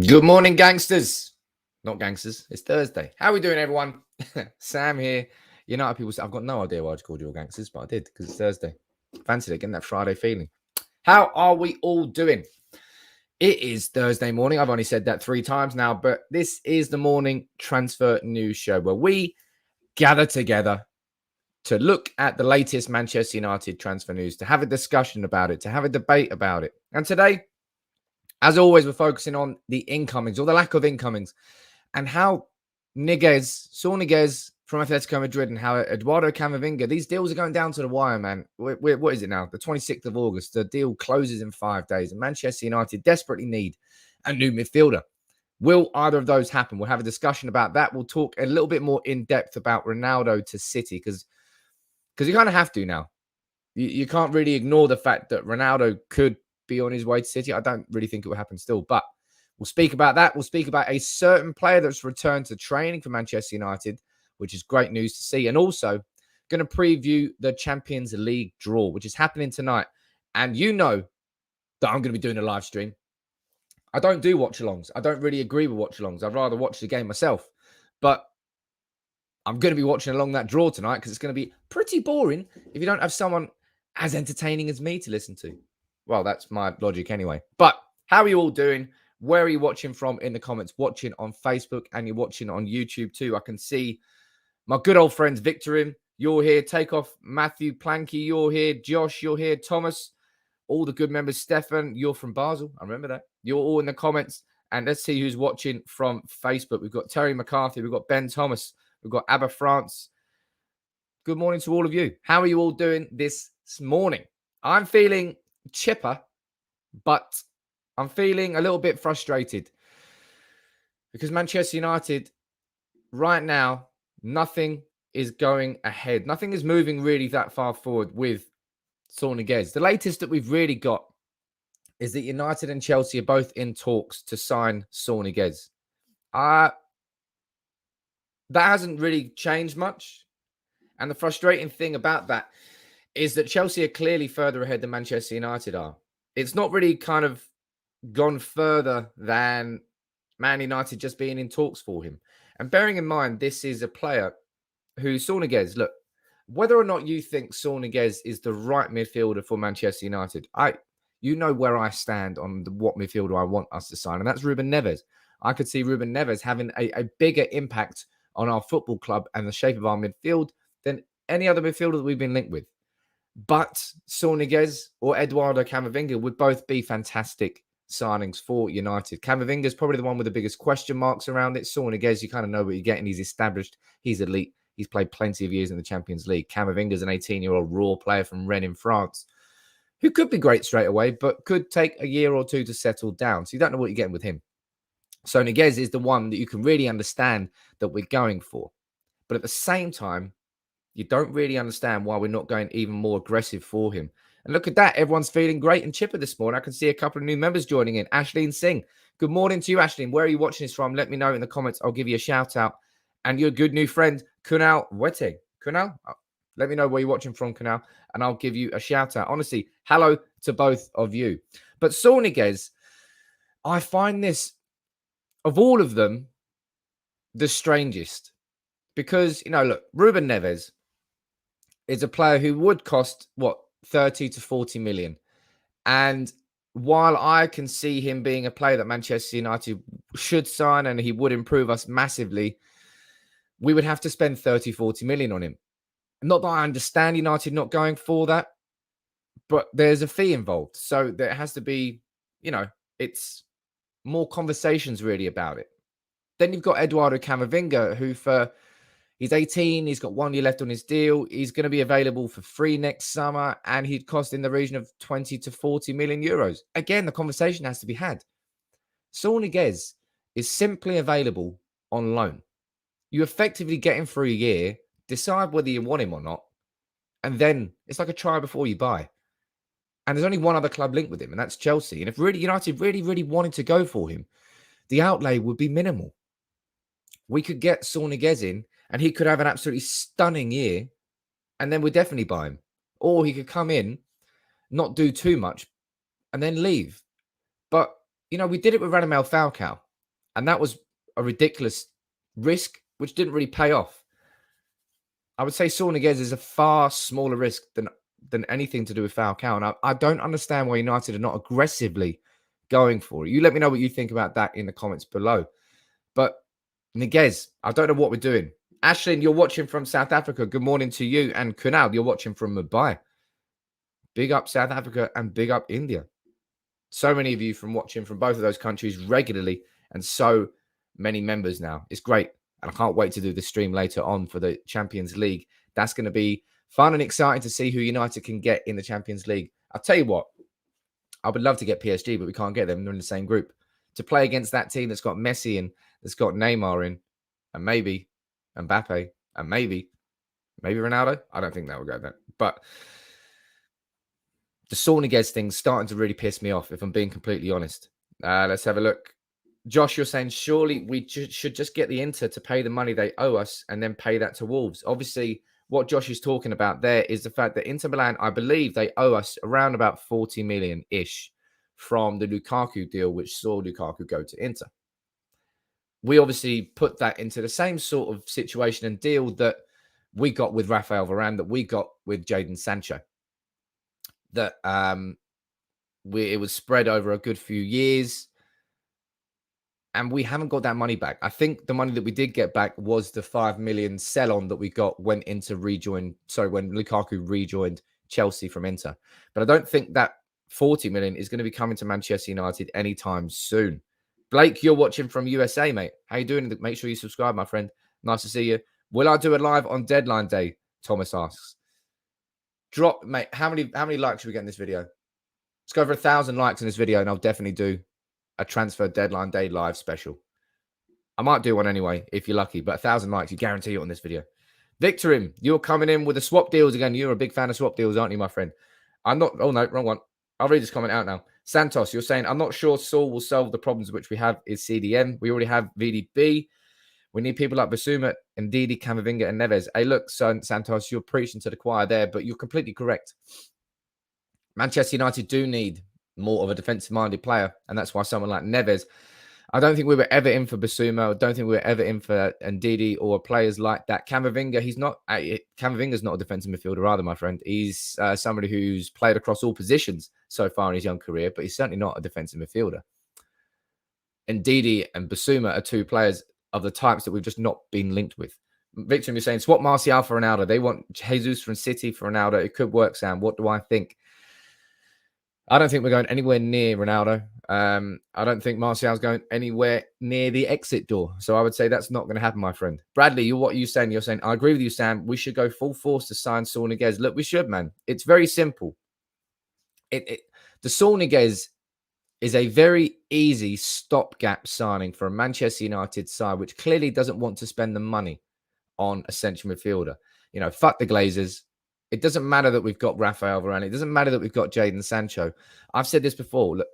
Good morning, gangsters. Not gangsters. It's Thursday. How are we doing, everyone? Sam here. You know how people say, I've got no idea why I called you all gangsters, but I did because it's Thursday. Fancied it, getting that Friday feeling. How are we all doing? It is Thursday morning. I've only said that 3 times now, but this is the morning transfer news show where we gather together to look at the latest Manchester United transfer news, to have a discussion about it, to have a debate about it. And today, as always, we're focusing on the incomings or the lack of incomings and how Saul Niguez from Atletico Madrid and how Eduardo Camovinga, these deals are going down to the wire, man. What is it now? The 26th of August. The deal closes in 5 days and Manchester United desperately need a new midfielder. Will either of those happen? We'll have a discussion about that. We'll talk a little bit more in depth about Ronaldo to City because you kind of have to now. You can't really ignore the fact that Ronaldo could be on his way to City. I don't really think it will happen still, but we'll speak about that. We'll speak about a certain player that's returned to training for Manchester United, which is great news to see. And also going to preview the Champions League draw, which is happening tonight. And you know that I'm going to be doing a live stream. I don't do watch-alongs. I don't really agree with watch-alongs. I'd rather watch the game myself. But I'm going to be watching along that draw tonight because it's going to be pretty boring if you don't have someone as entertaining as me to listen to. Well, that's my logic anyway. But how are you all doing? Where are you watching from in the comments? Watching on Facebook and you're watching on YouTube too. I can see my good old friends, Victorin, you're here. Takeoff, Matthew, Planky, you're here. Josh, you're here. Thomas, all the good members. Stefan, you're from Basel. I remember that. You're all in the comments. And let's see who's watching from Facebook. We've got Terry McCarthy. We've got Ben Thomas. We've got Abba France. Good morning to all of you. How are you all doing this morning? I'm feeling chipper, but I'm feeling a little bit frustrated because Manchester United right now, nothing is going ahead. Nothing is moving really that far forward with Saul Niguez. The latest that we've really got is that United and Chelsea are both in talks to sign Saul Niguez. That hasn't really changed much. And the frustrating thing about that is that Chelsea are clearly further ahead than Manchester United are. It's not really kind of gone further than Man United just being in talks for him. And bearing in mind, this is a player who, Saul Niguez, look, whether or not you think Saul Niguez is the right midfielder for Manchester United, you know where I stand on what midfielder I want us to sign, and that's Ruben Neves. I could see Ruben Neves having a bigger impact on our football club and the shape of our midfield than any other midfielder that we've been linked with. But Saul Niguez or Eduardo Camovinga would both be fantastic signings for United. Camavinga is probably the one with the biggest question marks around it. Saul Niguez, you kind of know what you're getting. He's established. He's elite. He's played plenty of years in the Champions League. Camavinga is an 18-year-old raw player from Rennes in France who could be great straight away, but could take a year or two to settle down. So you don't know what you're getting with him. So Niguez is the one that you can really understand that we're going for. But at the same time, you don't really understand why we're not going even more aggressive for him. And look at that. Everyone's feeling great and chipper this morning. I can see a couple of new members joining in. Ashleen Singh. Good morning to you, Ashleen. Where are you watching this from? Let me know in the comments. I'll give you a shout out. And your good new friend, Kunal Wete. Kunal, let me know where you're watching from, Kunal, and I'll give you a shout out. Honestly, hello to both of you. But Saul Niguez, I find this, of all of them, the strangest. Because, look, Ruben Neves is a player who would cost, 30 to 40 million. And while I can see him being a player that Manchester United should sign and he would improve us massively, we would have to spend 30, 40 million on him. Not that I understand United not going for that, but there's a fee involved. So there has to be, it's more conversations really about it. Then you've got Eduardo Camovinga, who he's 18, he's got 1 year left on his deal. He's going to be available for free next summer, and he'd cost in the region of 20 to 40 million euros. Again, the conversation has to be had. Saul Niguez is simply available on loan. You effectively get him for a year, decide whether you want him or not, and then it's like a try before you buy. And there's only one other club linked with him, and that's Chelsea. And if really United really wanted to go for him, the outlay would be minimal. We could get Saul Niguez in, and he could have an absolutely stunning year, and then we'd definitely buy him. Or he could come in, not do too much, and then leave. But, we did it with Radamel Falcao. And that was a ridiculous risk, which didn't really pay off. I would say Saul Niguez is a far smaller risk than anything to do with Falcao. And I don't understand why United are not aggressively going for it. You let me know what you think about that in the comments below. But Niguez, I don't know what we're doing. Ashlyn, you're watching from South Africa. Good morning to you. And Kunal, you're watching from Mumbai. Big up South Africa and big up India. So many of you from watching from both of those countries regularly, and so many members now. It's great. And I can't wait to do the stream later on for the Champions League. That's going to be fun and exciting to see who United can get in the Champions League. I'll tell you what, I would love to get PSG, but we can't get them. They're in the same group. To play against that team that's got Messi in, that's got Neymar in, and maybe Mbappe, and maybe Ronaldo. I don't think that will go there. But the Saul Niguez thing's starting to really piss me off, if I'm being completely honest. Let's have a look. Josh, you're saying, surely we should just get the Inter to pay the money they owe us and then pay that to Wolves. Obviously, what Josh is talking about there is the fact that Inter Milan, I believe they owe us around about 40 million-ish from the Lukaku deal, which saw Lukaku go to Inter. We obviously put that into the same sort of situation and deal that we got with Rafael Varane, that we got with Jadon Sancho. That it was spread over a good few years. And we haven't got that money back. I think the money that we did get back was the 5 million sell-on that we got when Lukaku rejoined Chelsea from Inter. But I don't think that 40 million is going to be coming to Manchester United anytime soon. Blake, you're watching from USA, mate. How you doing? Make sure you subscribe, my friend. Nice to see you. Will I do it live on deadline day? Thomas asks. Drop, mate. How many likes should we get in this video? Let's go over 1,000 likes in this video, and I'll definitely do a transfer deadline day live special. I might do one anyway, if you're lucky, but 1,000 likes, you guarantee it on this video. Victorim, you're coming in with the swap deals again. You're a big fan of swap deals, aren't you, my friend? I'm not. Oh, no, wrong one. I'll read this comment out now. Santos, you're saying, I'm not sure Saul will solve the problems which we have is CDM. We already have VDB. We need people like Basuma, Ndidi, Camavinga, and Neves. Hey, look, Santos, you're preaching to the choir there, but you're completely correct. Manchester United do need more of a defensive-minded player, and that's why someone like Neves. I don't think we were ever in for Basuma. I don't think we were ever in for Ndidi or players like that. Camavinga, Camavinga's not a defensive midfielder either, my friend. He's somebody who's played across all positions so far in his young career, but he's certainly not a defensive midfielder. Ndidi and Basuma are two players of the types that we've just not been linked with. Victor, you're saying, swap Martial for Ronaldo. They want Jesus from City for Ronaldo. It could work, Sam. What do I think? I don't think we're going anywhere near Ronaldo. I don't think Martial's going anywhere near the exit door. So I would say that's not going to happen, my friend. Bradley, what are you saying? You're saying, I agree with you, Sam. We should go full force to sign Saul Niguez. Look, we should, man. It's very simple. The Saul Niguez is a very easy stopgap signing for a Manchester United side, which clearly doesn't want to spend the money on a central midfielder. You know, fuck the Glazers. It doesn't matter that we've got Rafael Varane. It doesn't matter that we've got Jadon Sancho. I've said this before. Look,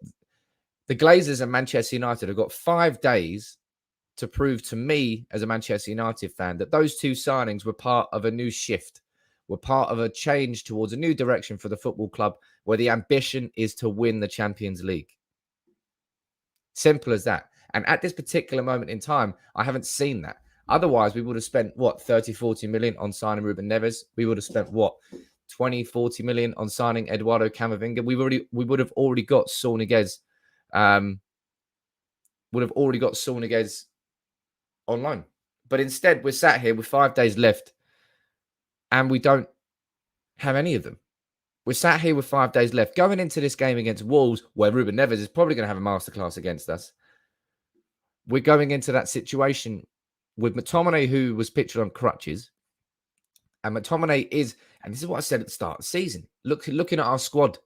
the Glazers and Manchester United have got 5 days to prove to me as a Manchester United fan that those two signings were part of a new shift, were part of a change towards a new direction for the football club where the ambition is to win the Champions League. Simple as that. And at this particular moment in time, I haven't seen that. Otherwise, we would have spent, 30, 40 million on signing Ruben Neves. We would have spent, 20, 40 million on signing Eduardo Camovinga. We would have already got Saul Niguez. Would have already got Saul Niguez on loan. But instead, we're sat here with 5 days left, and we don't have any of them. We're sat here with 5 days left, going into this game against Wolves, where Ruben Neves is probably going to have a masterclass against us. We're going into that situation with McTominay, who was pictured on crutches. And McTominay is, and this is what I said at the start of the season, looking at our squad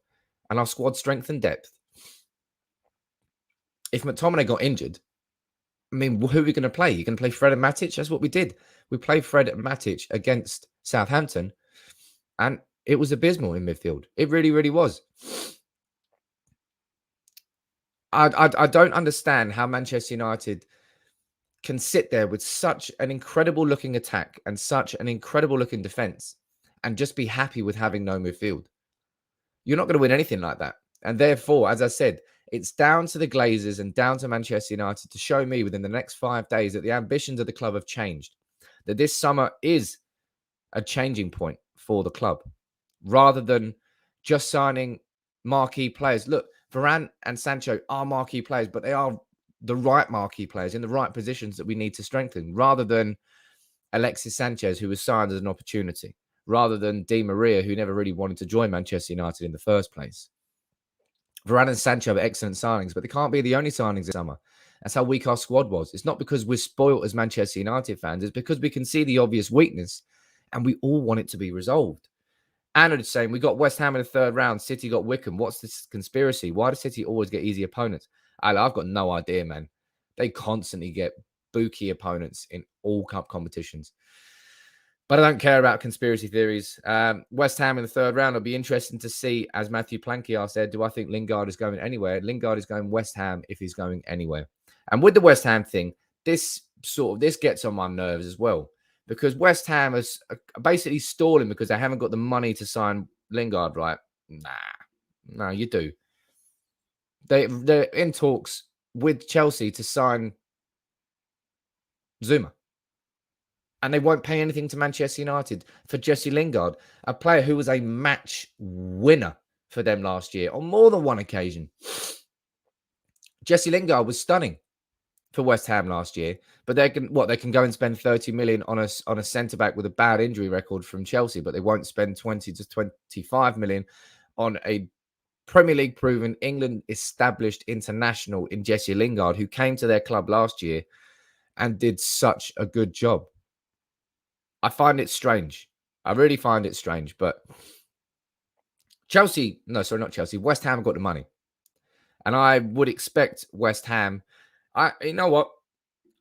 and our squad strength and depth. If McTominay got injured, I mean, who are we going to play? You're going to play Fred and Matic? That's what we did. We played Fred and Matic against Southampton, and it was abysmal in midfield. It really, really was. I don't understand how Manchester United can sit there with such an incredible looking attack and such an incredible looking defense and just be happy with having no midfield. You're not going to win anything like that. And therefore, as I said, It's down to the Glazers and down to Manchester United to show me within the next 5 days that the ambitions of the club have changed, that this summer is a changing point for the club, rather than just signing marquee players. Look, Varane and Sancho are marquee players, but they are the right marquee players in the right positions that we need to strengthen, rather than Alexis Sanchez, who was signed as an opportunity, rather than Di Maria, who never really wanted to join Manchester United in the first place. Varane and Sancho are excellent signings, but they can't be the only signings this summer. That's how weak our squad was. It's not because we're spoilt as Manchester United fans. It's because we can see the obvious weakness and we all want it to be resolved. Anna is saying, we got West Ham in the third round. City got Wickham. What's this conspiracy? Why does City always get easy opponents? I've got no idea, man. They constantly get bookie opponents in all cup competitions. But I don't care about conspiracy theories. West Ham in the third round. It'll be interesting to see, as Matthew Plankiar said, do I think Lingard is going anywhere? Lingard is going West Ham if he's going anywhere. And with the West Ham thing, this gets on my nerves as well. Because West Ham is basically stalling because they haven't got the money to sign Lingard, right? No, you do. They're in talks with Chelsea to sign Zuma. And they won't pay anything to Manchester United for Jesse Lingard, a player who was a match winner for them last year on more than one occasion. Jesse Lingard was stunning for West Ham last year, but they can go and spend 30 million on a centre back with a bad injury record from Chelsea, but they won't spend 20 to 25 million on a Premier League proven, England established international in Jesse Lingard, who came to their club last year and did such a good job. I find it strange. I really find it strange, but West Ham got the money. And I would expect West Ham, you know what?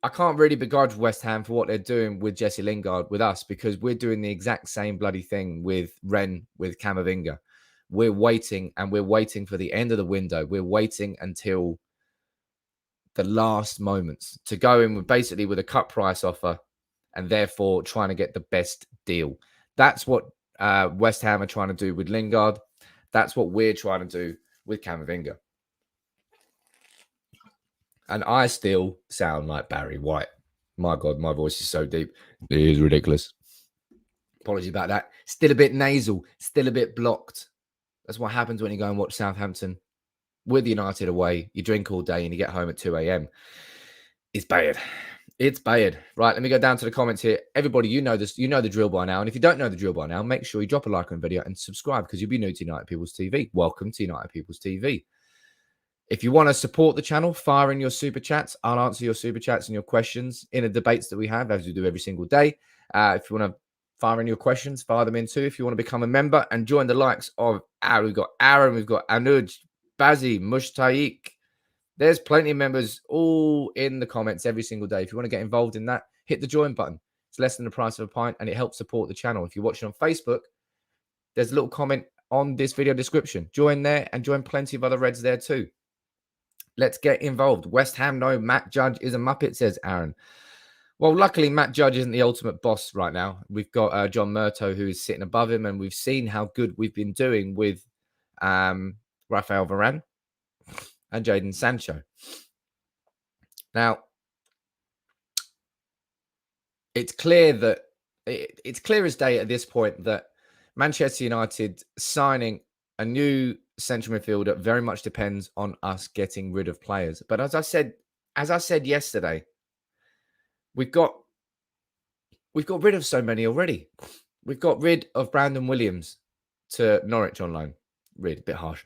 I can't really begrudge West Ham for what they're doing with Jesse Lingard with us, because we're doing the exact same bloody thing with Camavinga. We're waiting for the end of the window. We're waiting until the last moments to go in with a cut price offer, and therefore trying to get the best deal. That's what West Ham are trying to do with Lingard. That's what we're trying to do with Camavinga. And I still sound like Barry White. My God, my voice is so deep. It is ridiculous. Apologies about that. Still a bit nasal, still a bit blocked. That's what happens when you go and watch Southampton with United away. You drink all day and you get home at 2 a.m. It's bad. It's bad. Right, let me go down to the comments here. Everybody, you know this. You know the drill by now. And if you don't know the drill by now, make sure you drop a like on the video and subscribe, because you'll be new to United People's TV. Welcome to United People's TV. If you want to support the channel, fire in your super chats. I'll answer your super chats and your questions in the debates that we have, as we do every single day. If you want to fire in your questions, fire them in too. If you want to become a member and join the likes of we've got Aaron, we've got Anuj, Bazi, Mushtaik. There's plenty of members all in the comments every single day. If you want to get involved in that, hit the join button. It's less than the price of a pint and it helps support the channel. If you're watching on Facebook, there's a little comment on this video description. Join there and join plenty of other Reds there too. Let's get involved. West Ham, no, Matt Judge is a muppet, says Aaron. Well, luckily, Matt Judge isn't the ultimate boss right now. We've got John Murto, who is sitting above him, and we've seen how good we've been doing with Rafael Varane and Jadon Sancho. Now, it's clear as day at this point that Manchester United signing a new central midfielder very much depends on us getting rid of players. But as I said yesterday, we've got rid of so many already. We've got rid of Brandon Williams to Norwich on loan. A bit harsh.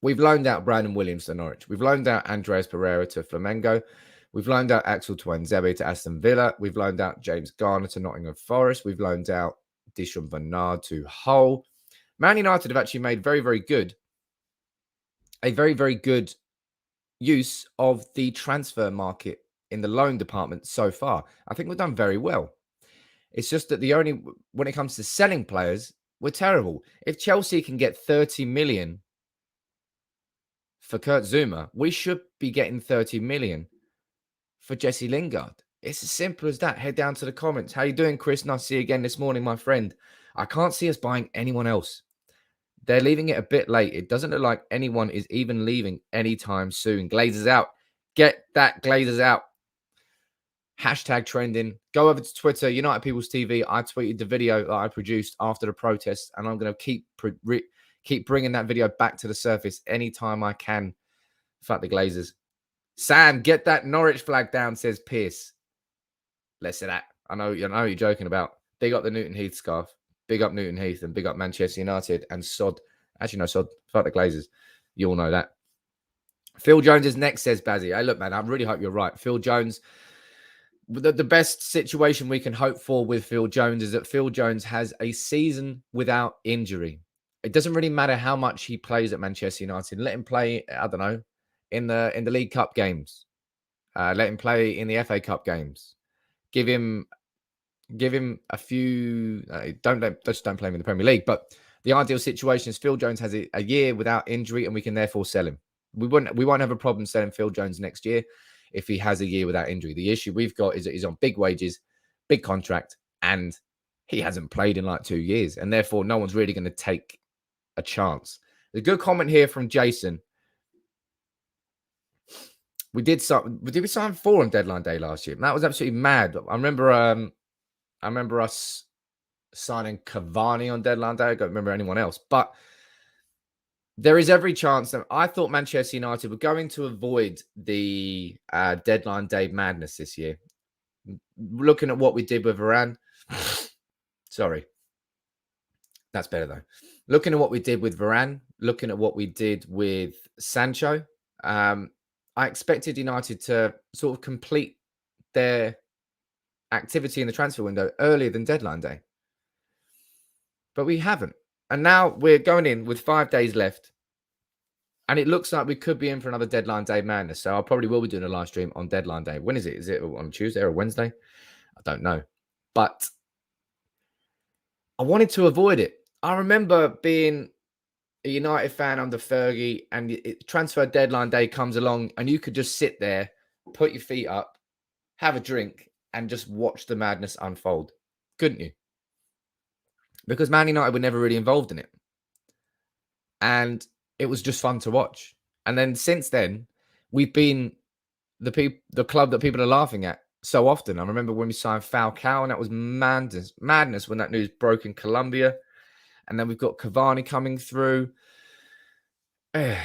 We've loaned out Brandon Williams to Norwich. We've loaned out Andreas Pereira to Flamengo. We've loaned out Axel Tuanzebe to Aston Villa. We've loaned out James Garner to Nottingham Forest. We've loaned out Dishon Bernard to Hull. Man United have actually made a very, very good use of the transfer market in the loan department so far. I think we've done very well. It's just that when it comes to selling players, we're terrible. If Chelsea can get 30 million for Kurt Zouma, we should be getting 30 million for Jesse Lingard. It's as simple as that. Head down to the comments. How you doing, Chris? Nice to see you again this morning, my friend. I can't see us buying anyone else. They're leaving it a bit late. It doesn't look like anyone is even leaving anytime soon. Glazers out. Get that Glazers out. Hashtag trending. Go over to Twitter, United People's TV. I tweeted the video that I produced after the protest, and I'm going to keep bringing that video back to the surface anytime I can. Fuck the Glazers. Sam, get that Norwich flag down, says Pierce. Let's say that. I know you're joking about. Big up the Newton Heath scarf. Big up Newton Heath and big up Manchester United and sod. Actually, no, sod. Fuck the Glazers. You all know that. Phil Jones is next, says Bazzy. Hey, look, man, I really hope you're right. Phil Jones, the best situation we can hope for with Phil Jones is that Phil Jones has a season without injury. It doesn't really matter how much he plays at Manchester United. Let him play, I don't know, in the League Cup games. Let him play in the FA Cup games. Give him a few. Don't play him in the Premier League. But the ideal situation is Phil Jones has a year without injury, and we can therefore sell him. We won't have a problem selling Phil Jones next year if he has a year without injury. The issue we've got is that he's on big wages, big contract, and he hasn't played in like 2 years, and therefore no one's really going to take a chance. There's a good comment here from Jason. We did we sign 4 on deadline day last year? That was absolutely mad. I remember us signing Cavani on deadline day. I don't remember anyone else. But there is every chance that I thought Manchester United were going to avoid the deadline day madness this year. Looking at what we did with Varane. Sorry. That's better, though. Looking at what we did with Varane. Looking at what we did with Sancho. I expected United to sort of complete their activity in the transfer window earlier than deadline day. But we haven't. And now we're going in with 5 days left. And it looks like we could be in for another deadline day madness. So I probably will be doing a live stream on deadline day. When is it? Is it on Tuesday or Wednesday? I don't know. But I wanted to avoid it. I remember being a United fan under Fergie, and transfer deadline day comes along and you could just sit there, put your feet up, have a drink, and just watch the madness unfold. Couldn't you? Because Man United were never really involved in it. And it was just fun to watch. And then since then, we've been the club that people are laughing at so often. I remember when we signed Falcao, and that was madness when that news broke in Colombia. And then we've got Cavani coming through. I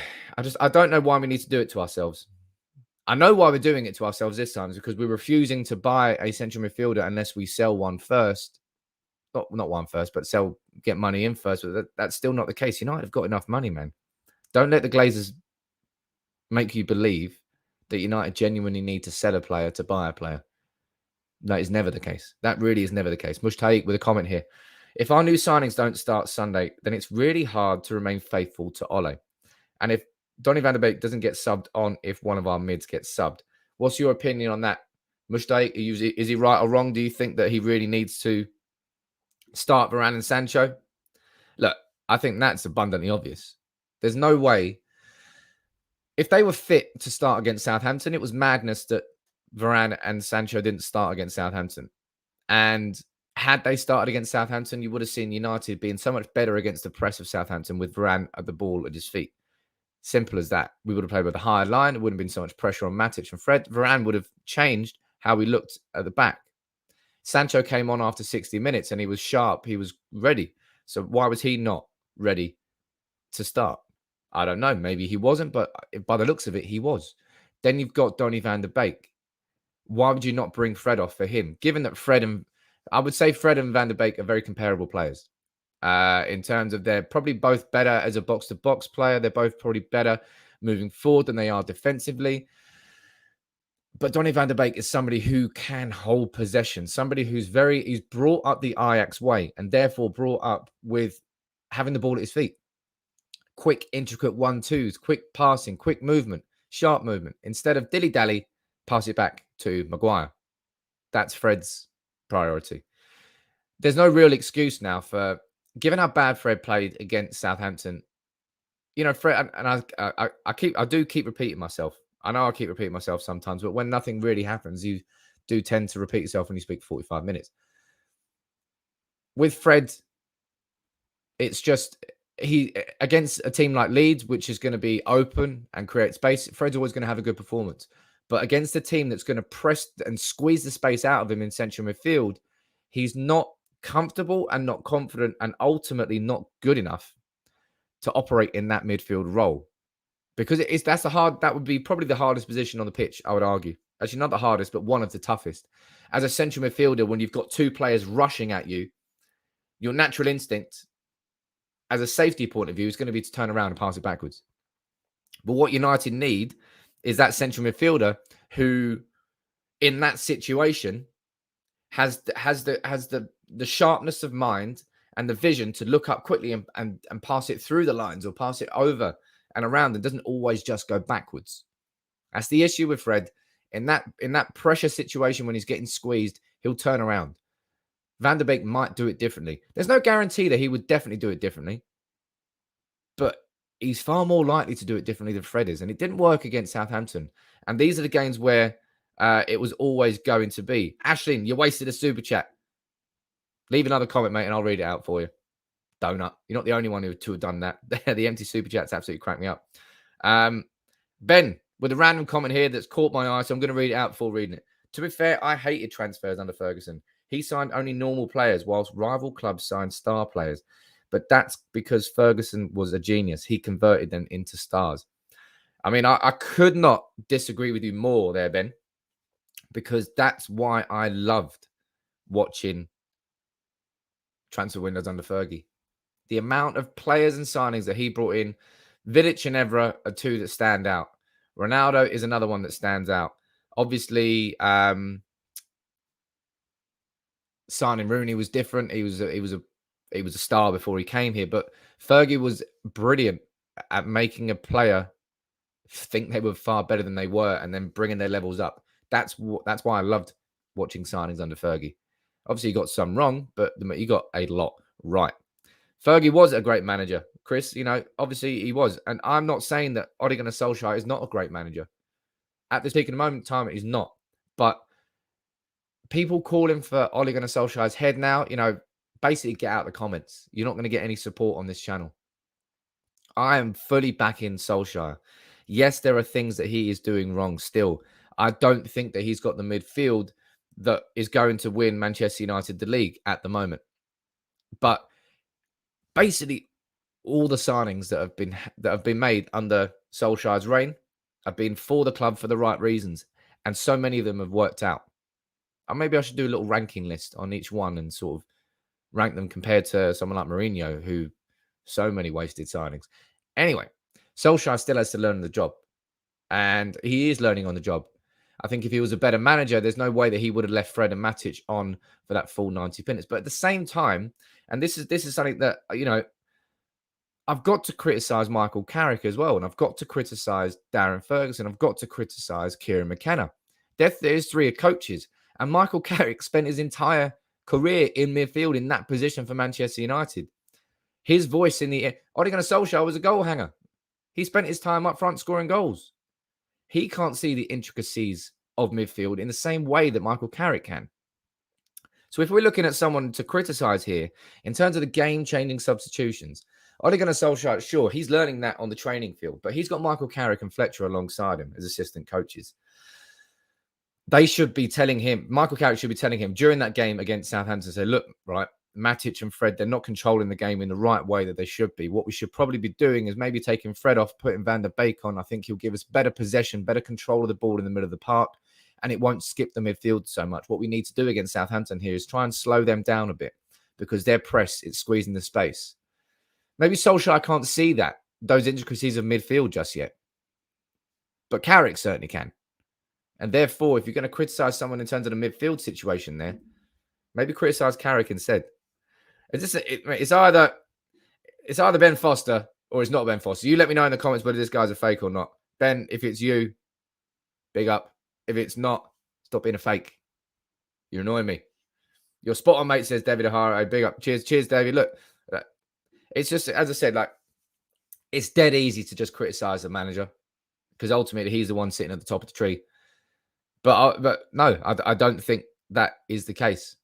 don't know why we need to do it to ourselves. I know why we're doing it to ourselves this time, is because we're refusing to buy a central midfielder unless we sell one first. Not one first, but get money in first. But that's still not the case. United have got enough money, man. Don't let the Glazers make you believe that United genuinely need to sell a player to buy a player. That is never the case. That really is never the case. Mushtaik with a comment here. If our new signings don't start Sunday, then it's really hard to remain faithful to Ole. And if Donny van der Beek doesn't get subbed on if one of our mids gets subbed. What's your opinion on that? Mushtaik, is he right or wrong? Do you think that he really needs to start Varane and Sancho? Look, I think that's abundantly obvious. There's no way. If they were fit to start against Southampton, it was madness that Varane and Sancho didn't start against Southampton. And had they started against Southampton, you would have seen United being so much better against the press of Southampton with Varane at the ball at his feet. Simple as that. We would have played with a higher line. It wouldn't have been so much pressure on Matic and Fred. Varane would have changed how we looked at the back. Sancho came on after 60 minutes and he was sharp. He was ready. So why was he not ready to start? I don't know. Maybe he wasn't, but by the looks of it, he was. Then you've got Donny van der Beek. Why would you not bring Fred off for him? Given that I would say Fred and Van der Beek are very comparable players. In terms of they're probably both better as a box-to-box player. They're both probably better moving forward than they are defensively. But Donny van der Beek is somebody who can hold possession. Somebody he's brought up the Ajax way and therefore brought up with having the ball at his feet. Quick, intricate 1-2s, quick passing, quick movement, sharp movement. Instead of dilly-dally, pass it back to Maguire. That's Fred's priority. There's no real excuse now for, given how bad Fred played against Southampton. Fred, and I do keep repeating myself. I know I keep repeating myself sometimes, but when nothing really happens, you do tend to repeat yourself when you speak 45 minutes. With Fred, it's just he against a team like Leeds, which is going to be open and create space, Fred's always going to have a good performance. But against a team that's going to press and squeeze the space out of him in central midfield, he's not comfortable and not confident and ultimately not good enough to operate in that midfield role. Because that would be probably the hardest position on the pitch, I would argue. Actually, not the hardest, but one of the toughest. As a central midfielder, when you've got two players rushing at you, your natural instinct as a safety point of view is going to be to turn around and pass it backwards. But what United need is that central midfielder who, in that situation, has the sharpness of mind and the vision to look up quickly and pass it through the lines or pass it over and around, and doesn't always just go backwards. That's the issue with Fred. In that pressure situation when he's getting squeezed, he'll turn around. Van der Beek might do it differently. There's no guarantee that he would definitely do it differently, but he's far more likely to do it differently than Fred is. And it didn't work against Southampton. And these are the games where it was always going to be. Ashlyn, you wasted a super chat. Leave another comment, mate, and I'll read it out for you. Donut. You're not the only one to have done that. The empty super chats absolutely cracked me up. Ben, with a random comment here that's caught my eye, so I'm going to read it out before reading it. To be fair, I hated transfers under Ferguson. He signed only normal players, whilst rival clubs signed star players. But that's because Ferguson was a genius. He converted them into stars. I mean, I could not disagree with you more there, Ben, because that's why I loved watching transfer windows under Fergie. The amount of players and signings that he brought in, Vidic and Evra are two that stand out. Ronaldo is another one that stands out. Obviously, signing Rooney was different. He was a star before he came here, but Fergie was brilliant at making a player think they were far better than they were, and then bringing their levels up. That's why I loved watching signings under Fergie. Obviously, he got some wrong, but he got a lot right. Fergie was a great manager, Chris. Obviously he was. And I'm not saying that Ole Gunnar Solskjaer is not a great manager. At this particular moment in time, he's not. But people calling for Ole Gunnar Solskjaer's head now, basically get out of the comments. You're not going to get any support on this channel. I am fully backing Solskjaer. Yes, there are things that he is doing wrong still. I don't think that he's got the midfield that is going to win Manchester United the league at the moment. But basically, all the signings that have been made under Solskjaer's reign have been for the club for the right reasons, and so many of them have worked out. And maybe I should do a little ranking list on each one and sort of rank them compared to someone like Mourinho, who so many wasted signings. Anyway, Solskjaer still has to learn the job, and he is learning on the job. I think if he was a better manager, there's no way that he would have left Fred and Matic on for that full 90 minutes. But at the same time, and this is something that, I've got to criticize Michael Carrick as well, and I've got to criticize Darren Ferguson. I've got to criticize Kieran McKenna. There's three coaches, and Michael Carrick spent his entire career in midfield in that position for Manchester United. His voice in the Ole Gunnar Solskjaer was a goal hanger. He spent his time up front scoring goals. He can't see the intricacies of midfield in the same way that Michael Carrick can. So if we're looking at someone to criticize here, in terms of the game-changing substitutions, Ole Gunnar Solskjaer, sure, he's learning that on the training field, but he's got Michael Carrick and Fletcher alongside him as assistant coaches. They should be telling him, Michael Carrick should be telling him during that game against Southampton, say, look, right, Matic and Fred, they're not controlling the game in the right way that they should be. What we should probably be doing is maybe taking Fred off, putting Van der Beek on. I think he'll give us better possession, better control of the ball in the middle of the park, and it won't skip the midfield so much. What we need to do against Southampton here is try and slow them down a bit, because their press is squeezing the space. Maybe Solskjaer can't see those intricacies of midfield just yet, but Carrick certainly can. And therefore, if you're going to criticize someone in terms of the midfield situation there, maybe criticize Carrick instead. It's either Ben Foster or it's not Ben Foster. You let me know in the comments whether this guy's a fake or not. Ben, if it's you, big up. If it's not, stop being a fake. You're annoying me. Your spot on, mate, says David O'Hara. Big up. Cheers, David. Look, it's just, as I said, it's dead easy to just criticize the manager, because ultimately he's the one sitting at the top of the tree. But no, I don't think that is the case.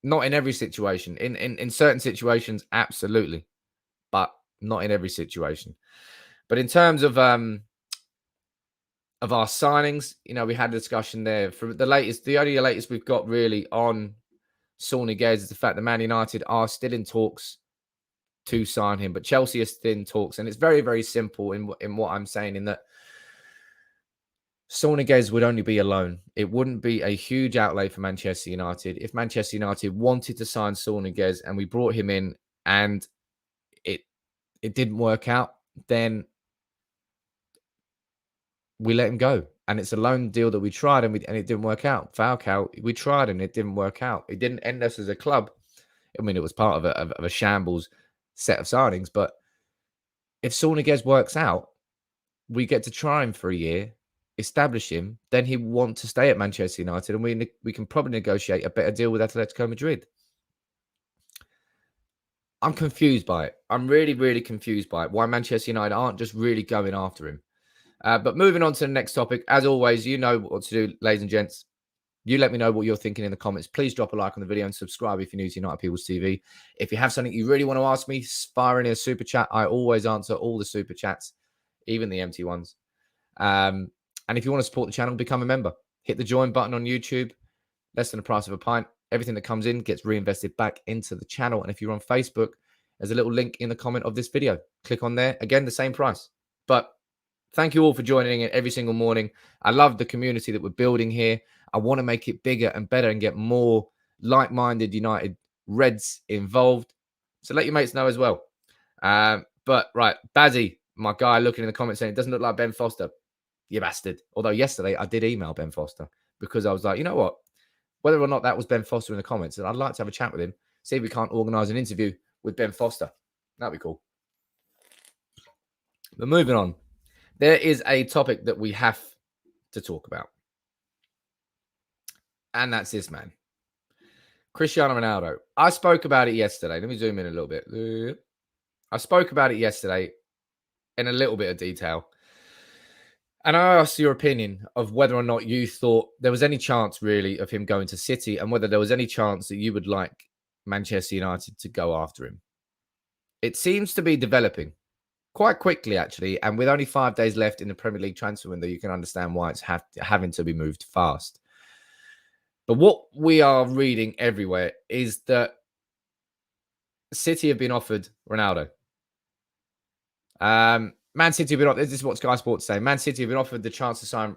Not in every situation. In certain situations, absolutely. but not in every situation. But in terms of our signings, we had a discussion there. For the only latest we've got really on Saul Niguez is the fact that Man United are still in talks to sign him, but Chelsea is still in talks, and it's very, very simple in what I'm saying, in that Saul Niguez would only be a loan. It wouldn't be a huge outlay for Manchester United. If Manchester United wanted to sign Saul Niguez and we brought him in and it didn't work out, then we let him go. And it's a loan deal that we tried and it didn't work out. Falcao, we tried and it didn't work out. It didn't end us as a club. I mean, it was part of a shambles set of signings. But if Saul Niguez works out, we get to try him for a year, establish him, then he will want to stay at Manchester United, and we can probably negotiate a better deal with Atletico Madrid. I'm confused by it. I'm really, really confused by it. Why Manchester United aren't just really going after him. But moving on to the next topic, as always, you know what to do, ladies and gents. You let me know what you're thinking in the comments. Please drop a like on the video and subscribe if you're new to United People's TV. If you have something you really want to ask me, fire in a super chat. I always answer all the super chats, even the empty ones. And if you want to support the channel, become a member. Hit the join button on YouTube. Less than the price of a pint. Everything that comes in gets reinvested back into the channel. And if you're on Facebook, there's a little link in the comment of this video. Click on there. Again, the same price. But thank you all for joining in every single morning. I love the community that we're building here. I want to make it bigger and better and get more like-minded United Reds involved. So let your mates know as well. But right, Bazzy, my guy, looking in the comments saying it doesn't look like Ben Foster. You bastard. Although yesterday I did email Ben Foster because I was like, you know what? Whether or not that was Ben Foster in the comments, and I'd like to have a chat with him, see if we can't organise an interview with Ben Foster. That'd be cool. But moving on, there is a topic that we have to talk about. And that's this man, Cristiano Ronaldo. I spoke about it yesterday. Let me zoom in a little bit. I spoke about it yesterday in a little bit of detail. And I asked your opinion of whether or not you thought there was any chance really of him going to City and whether there was any chance that you would like Manchester United to go after him. It seems to be developing quite quickly, actually. And with only 5 days left in the Premier League transfer window, you can understand why it's having to be moved fast. But what we are reading everywhere is that City have been offered Ronaldo. Man City have been offered, this is what Sky Sports say. Man City have been offered the chance to sign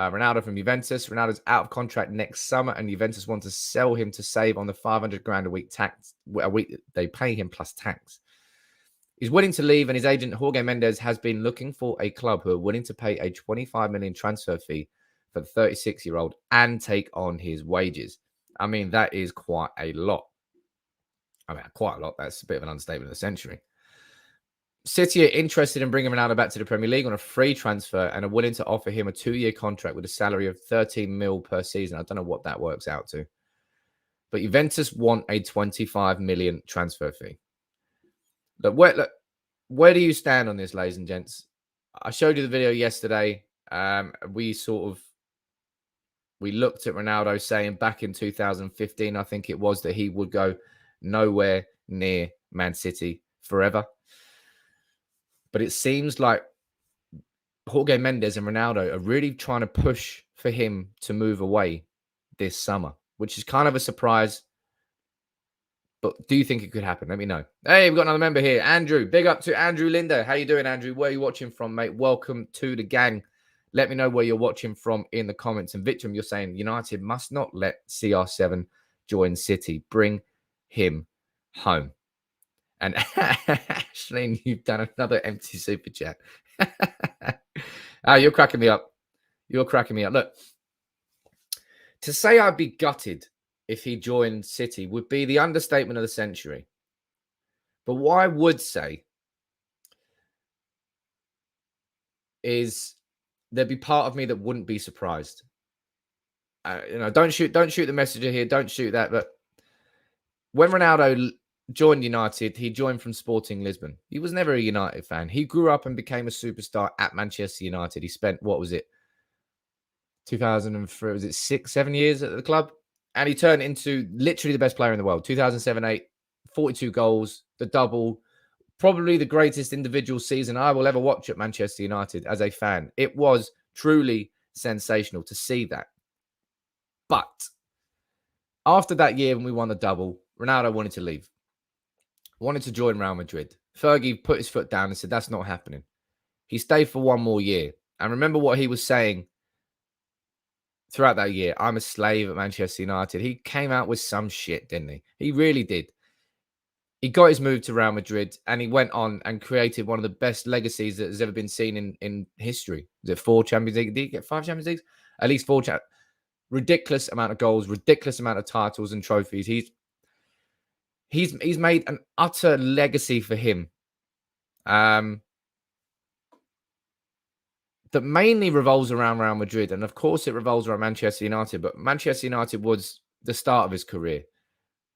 Ronaldo from Juventus. Ronaldo's out of contract next summer, and Juventus want to sell him to save on the 500 grand a week they pay him plus tax. He's willing to leave, and his agent Jorge Mendes has been looking for a club who are willing to pay a 25 million transfer fee for the 36-year-old and take on his wages. I mean, that is quite a lot. Quite a lot. That's a bit of an understatement of the century. City are interested in bringing Ronaldo back to the Premier League on a free transfer and are willing to offer him a 2-year contract with a salary of 13 mil per season. I don't know what that works out to. But Juventus want a 25 million transfer fee. Look, where do you stand on this, ladies and gents? I showed you the video yesterday. We looked at Ronaldo saying back in 2015, I think it was, that he would go nowhere near Man City forever. But it seems like Jorge Mendes and Ronaldo are really trying to push for him to move away this summer, which is kind of a surprise. But do you think it could happen? Let me know. Hey, we've got another member here. Andrew. Big up to Andrew Linder. How you doing, Andrew? Where are you watching from, mate? Welcome to the gang. Let me know where you're watching from in the comments. And Victor, you're saying United must not let CR7 join City. Bring him home. And Ashleen, you've done another empty super chat. You're cracking me up. You're cracking me up. Look, to say I'd be gutted if he joined City would be the understatement of the century. But what I would say is there'd be part of me that wouldn't be surprised. Don't shoot the messenger here. Don't shoot that. But when Ronaldo joined United, he joined from Sporting Lisbon. He was never a United fan. He grew up and became a superstar at Manchester United. He spent, 2003, was it 6-7 years at the club? And he turned into literally the best player in the world. 2007-8, 42 goals, the double, probably the greatest individual season I will ever watch at Manchester United as a fan. It was truly sensational to see that. But after that year when we won the double, Ronaldo wanted to leave, wanted to join Real Madrid. Fergie put his foot down and said, that's not happening. He stayed for one more year. And remember what he was saying throughout that year. I'm a slave at Manchester United. He came out with some shit, didn't he? He really did. He got his move to Real Madrid and he went on and created one of the best legacies that has ever been seen in history. Is it 4 Champions League? Did he get 5 Champions Leagues? At least 4. Ridiculous amount of goals, ridiculous amount of titles and trophies. He's made an utter legacy for him. That mainly revolves around Real Madrid. And of course, it revolves around Manchester United. But Manchester United was the start of his career.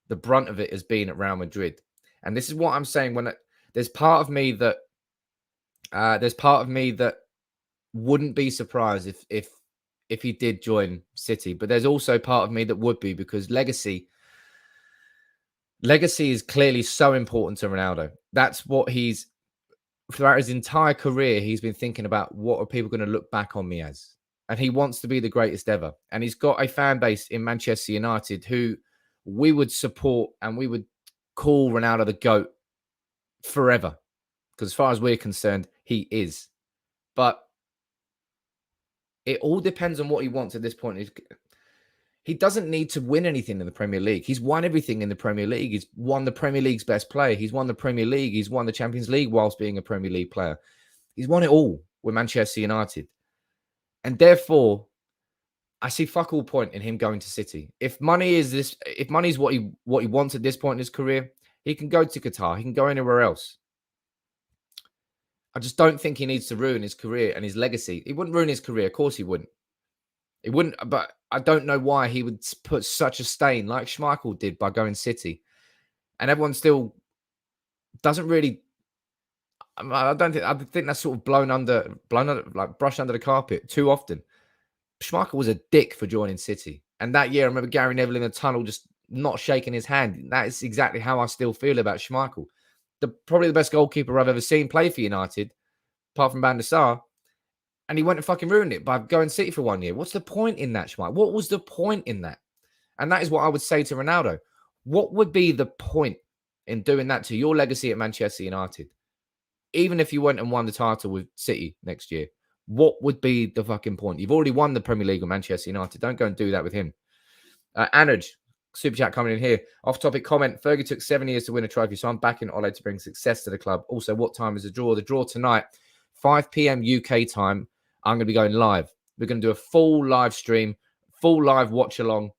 The brunt of it has been at Real Madrid. And this is what I'm saying. There's part of me that wouldn't be surprised if he did join City. But there's also part of me that would be, because legacy is clearly so important to Ronaldo. That's what throughout his entire career, he's been thinking about, what are people going to look back on me as? And he wants to be the greatest ever. And he's got a fan base in Manchester United who we would support and we would call Ronaldo the GOAT forever. Because as far as we're concerned, he is. But it all depends on what he wants at this point. He doesn't need to win anything in the Premier League. He's won everything in the Premier League. He's won the Premier League's best player. He's won the Premier League. He's won the Champions League whilst being a Premier League player. He's won it all with Manchester United. And therefore, I see fuck all point in him going to City. If money is what he wants at this point in his career, he can go to Qatar. He can go anywhere else. I just don't think he needs to ruin his career and his legacy. He wouldn't ruin his career. Of course he wouldn't. He wouldn't, but I don't know why he would put such a stain like Schmeichel did by going City. And everyone still doesn't really, I think that's sort of blown under, like brushed under the carpet too often. Schmeichel was a dick for joining City. And that year, I remember Gary Neville in the tunnel just not shaking his hand. That is exactly how I still feel about Schmeichel. Probably the best goalkeeper I've ever seen play for United, apart from Van der Sar. And he went and fucking ruined it by going City for 1 year. What's the point in that, Schmeichel? What was the point in that? And that is what I would say to Ronaldo. What would be the point in doing that to your legacy at Manchester United? Even if you went and won the title with City next year, what would be the fucking point? You've already won the Premier League with Manchester United. Don't go and do that with him. Anuj, super chat coming in here. Off topic comment. Fergie took 7 years to win a trophy, so I'm backing Ole to bring success to the club. Also, what time is the draw? The draw tonight, 5 p.m. UK time. I'm going to be going live. We're going to do a full live stream, full live watch along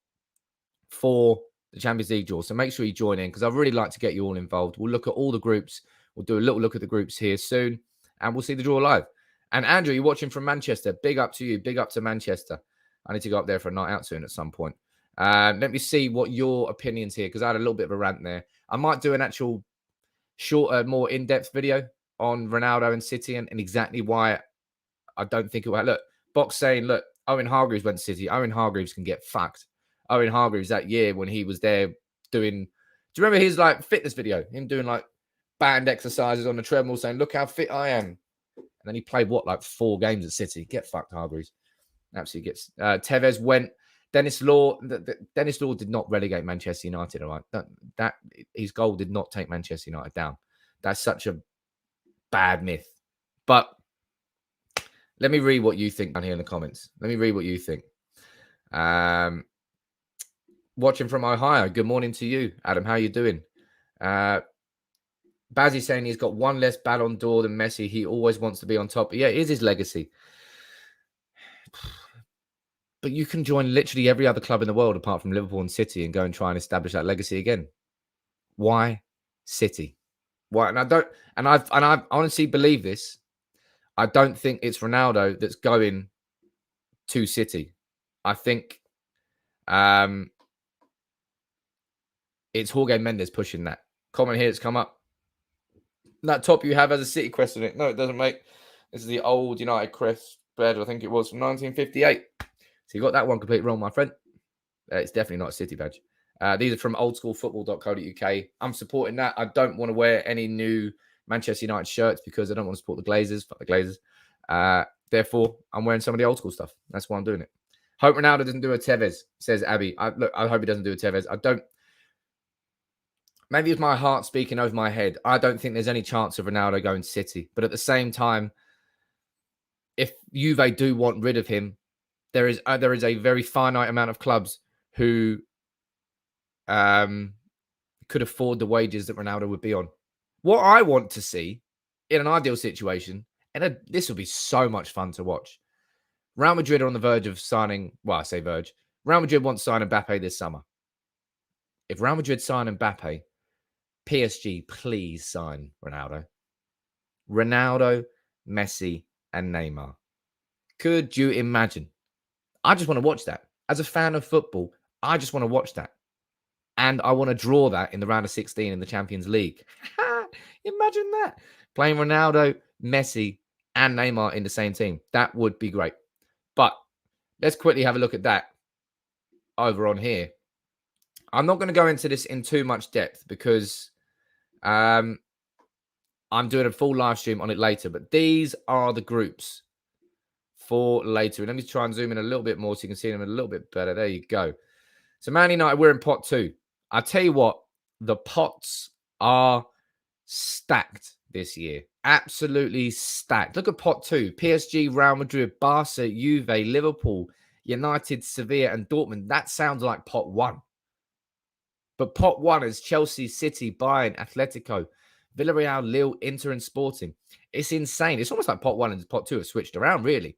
for the Champions League draw. So make sure you join in, because I'd really like to get you all involved. We'll look at all the groups. We'll do a little look at the groups here soon, and we'll see the draw live. And Andrew, you're watching from Manchester. Big up to you. Big up to Manchester. I need to go up there for a night out soon at some point. Let me see what your opinions here, because I had a little bit of a rant there. I might do an actual shorter, more in-depth video on Ronaldo and City and exactly why I don't think it will. Look, Box saying, look, Owen Hargreaves went to City. Owen Hargreaves can get fucked. Owen Hargreaves that year when he was there doing, do you remember his like fitness video? Him doing like band exercises on the treadmill saying, look how fit I am. And then he played what, like 4 games at City. Get fucked, Hargreaves. Absolutely gets. Tevez went. Dennis Law. Dennis Law did not relegate Manchester United. All right, that his goal did not take Manchester United down. That's such a bad myth. But let me read what you think down here in the comments. Let me read what you think. Watching from Ohio. Good morning to you, Adam. How you doing? Bazzi saying he's got 1 less Ballon d'Or than Messi. He always wants to be on top. Yeah, it is his legacy. But you can join literally every other club in the world apart from Liverpool and City and go and try and establish that legacy again. Why City? Why? And I honestly believe this. I don't think it's Ronaldo that's going to City. I think it's Jorge Mendes pushing that. Comment here that's come up. That top you have has a City crest on it. No, it doesn't, mate. This is the old United crest badge, I think it was, from 1958. So you got that one completely wrong, my friend. It's definitely not a City badge. These are from oldschoolfootball.co.uk. I'm supporting that. I don't want to wear any new Manchester United shirts because I don't want to support the Glazers. Fuck the Glazers. Therefore, I'm wearing some of the old school stuff. That's why I'm doing it. Hope Ronaldo doesn't do a Tevez, says Abby. I hope he doesn't do a Tevez. I don't. Maybe it's my heart speaking over my head. I don't think there's any chance of Ronaldo going to City. But at the same time, if Juve do want rid of him, there is a very finite amount of clubs who could afford the wages that Ronaldo would be on. What I want to see in an ideal situation, and this would be so much fun to watch. Real Madrid are on the verge of signing, well, I say verge. Real Madrid want to sign Mbappe this summer. If Real Madrid sign Mbappe, PSG, please sign Ronaldo. Ronaldo, Messi, and Neymar. Could you imagine? I just want to watch that. As a fan of football, I just want to watch that. And I want to draw that in the round of 16 in the Champions League. Imagine that. Playing Ronaldo, Messi, and Neymar in the same team. That would be great. But let's quickly have a look at that over on here. I'm not going to go into this in too much depth because I'm doing a full live stream on it later. But these are the groups for later. And let me try and zoom in a little bit more so you can see them a little bit better. There you go. So Man United, we're in pot 2. I tell you what, the pots are stacked this year. Absolutely stacked. Look at pot 2. PSG, Real Madrid, Barca, Juve, Liverpool, United, Sevilla, and Dortmund. That sounds like pot 1. But pot 1 is Chelsea, City, Bayern, Atletico, Villarreal, Lille, Inter, and Sporting. It's insane. It's almost like pot 1 and pot 2 have switched around, really.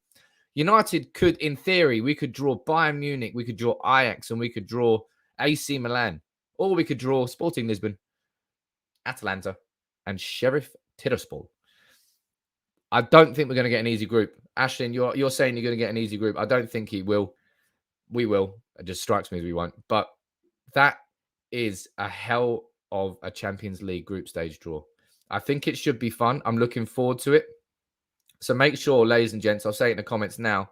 United could, in theory, we could draw Bayern Munich, we could draw Ajax, and we could draw AC Milan. Or we could draw Sporting Lisbon, Atalanta, and Sheriff Tiraspol. I don't think we're going to get an easy group. Ashlyn, you're saying you're going to get an easy group. I don't think he will. We will. It just strikes me as we won't. But that is a hell of a Champions League group stage draw. I think it should be fun. I'm looking forward to it. So make sure, ladies and gents, I'll say it in the comments now.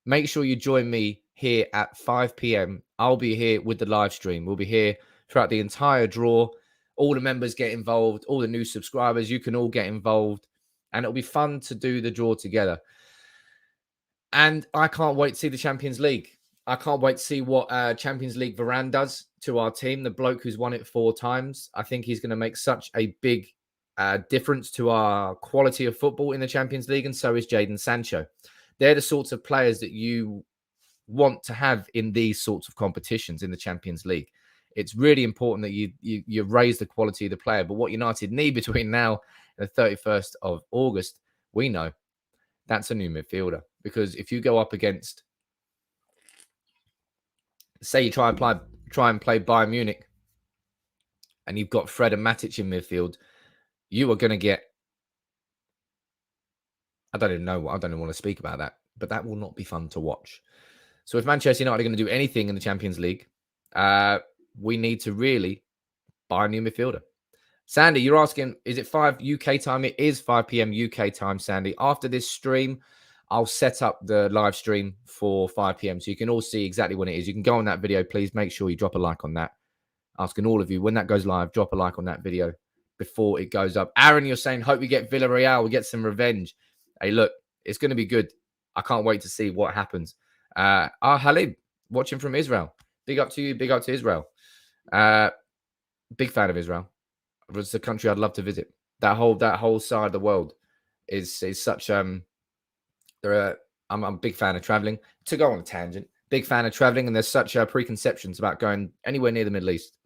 Make sure you join me here at 5 p.m. I'll be here with the live stream. We'll be here throughout the entire draw. All the members get involved. All the new subscribers, you can all get involved. And it'll be fun to do the draw together. And I can't wait to see the Champions League. I can't wait to see what Champions League Varane does to our team. The bloke who's won it 4 times. I think he's going to make such a big difference to our quality of football in the Champions League. And so is Jadon Sancho. They're the sorts of players that you want to have in these sorts of competitions in the Champions League. It's really important that you raise the quality of the player. But what United need between now and the 31st of August, we know that's a new midfielder. Because if you go up against, say you try and play Bayern Munich and you've got Fred and Matic in midfield, you are going to get, I don't even want to speak about that, but that will not be fun to watch. So if Manchester United are going to do anything in the Champions League, we need to really buy a new midfielder. Sandy, you're asking, is it 5 UK time? It is 5 p.m. UK time, Sandy. After this stream, I'll set up the live stream for 5 p.m. so you can all see exactly when it is. You can go on that video. Please make sure you drop a like on that. Asking all of you, when that goes live, drop a like on that video before it goes up. Aaron, you're saying, hope we get Villarreal. We get some revenge. Hey, look, it's going to be good. I can't wait to see what happens. Halib, watching from Israel. Big up to you. Big up to Israel. Big fan of Israel. It's a country I'd love to visit. That whole side of the world is such I'm a big fan of traveling. To go on a tangent, big fan of traveling, and there's such preconceptions about going anywhere near the Middle East.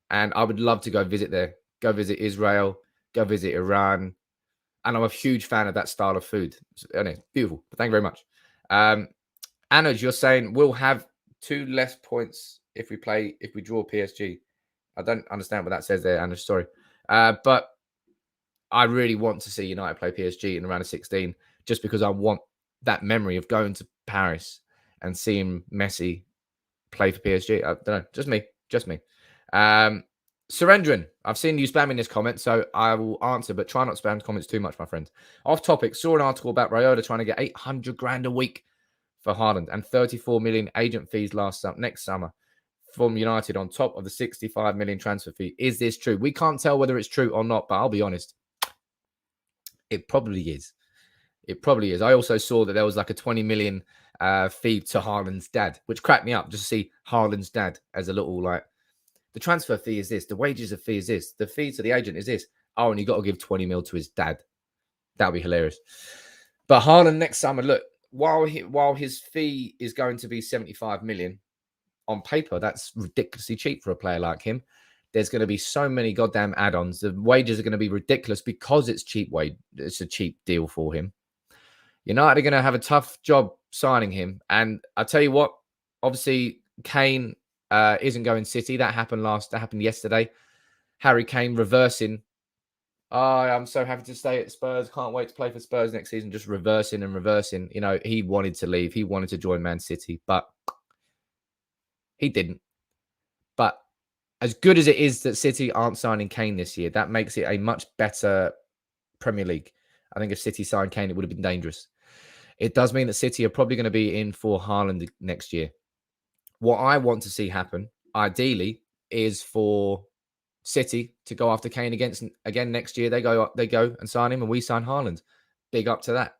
And I would love to go visit there. Go visit Israel. Go visit Iran. And I'm a huge fan of that style of food. It's beautiful. But thank you very much. Anna, you're saying we'll have 2 less points if we draw PSG. I don't understand what that says there, Anna. Sorry. But I really want to see United play PSG in the round of 16 just because I want that memory of going to Paris and seeing Messi play for PSG. I don't know. Just me. Surendran, I've seen you spamming this comment, so I will answer, but try not to spam comments too much, my friends. Off topic, saw an article about Raiola trying to get 800 grand a week for Haaland and 34 million agent fees next summer. from United on top of the 65 million transfer fee. Is this true? We can't tell whether it's true or not, but I'll be honest. It probably is. It probably is. I also saw that there was like a 20 million fee to Haaland's dad, which cracked me up just to see Haaland's dad as a little like, the transfer fee is this, the wages of fee is this, the fee to the agent is this. Oh, and you got to give 20 mil to his dad. That would be hilarious. But Haaland next summer, look, while his fee is going to be 75 million, on paper, that's ridiculously cheap for a player like him. There's going to be so many goddamn add-ons. The wages are going to be ridiculous because it's cheap wage. It's a cheap deal for him. United are going to have a tough job signing him. And I tell you what, obviously Kane isn't going City. That happened yesterday. Harry Kane reversing. Oh, I'm so happy to stay at Spurs. Can't wait to play for Spurs next season. Just reversing and reversing. You know, he wanted to leave. He wanted to join Man City, but he didn't. But as good as it is that City aren't signing Kane this year, that makes it a much better Premier League. I think if City signed Kane, it would have been dangerous. It does mean that City are probably going to be in for Haaland next year. What I want to see happen, ideally, is for City to go after Kane again next year. They go and sign him, and we sign Haaland. Big up to that.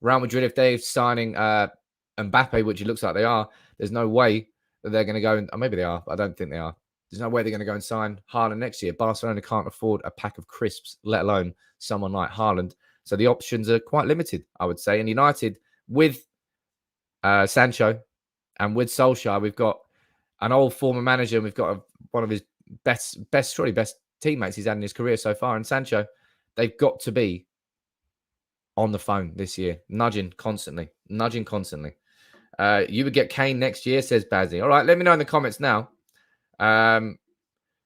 Real Madrid, if they're signing Mbappe, which it looks like they are, there's no way that they're going to go. Or maybe they are, but I don't think they are. There's no way they're going to go and sign Haaland next year. Barcelona can't afford a pack of crisps, let alone someone like Haaland. So the options are quite limited, I would say. And United, with Sancho and with Solskjaer, we've got an old former manager, and we've got one of his best teammates he's had in his career so far. And Sancho, they've got to be on the phone this year, nudging constantly. You would get Kane next year, says Bazzi. All right, let me know in the comments now.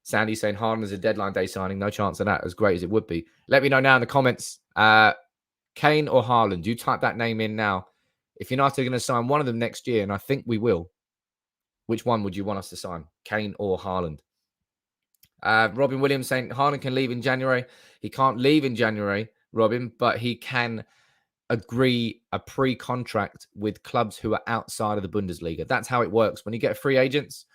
Sandy saying Haaland is a deadline day signing. No chance of that, as great as it would be. Let me know now in the comments. Kane or Haaland? You type that name in now. If United are going to sign one of them next year, and I think we will, which one would you want us to sign? Kane or Haaland? Robin Williams saying Haaland can leave in January. He can't leave in January, Robin, but he can agree a pre-contract with clubs who are outside of the Bundesliga. That's how it works. When you get free agents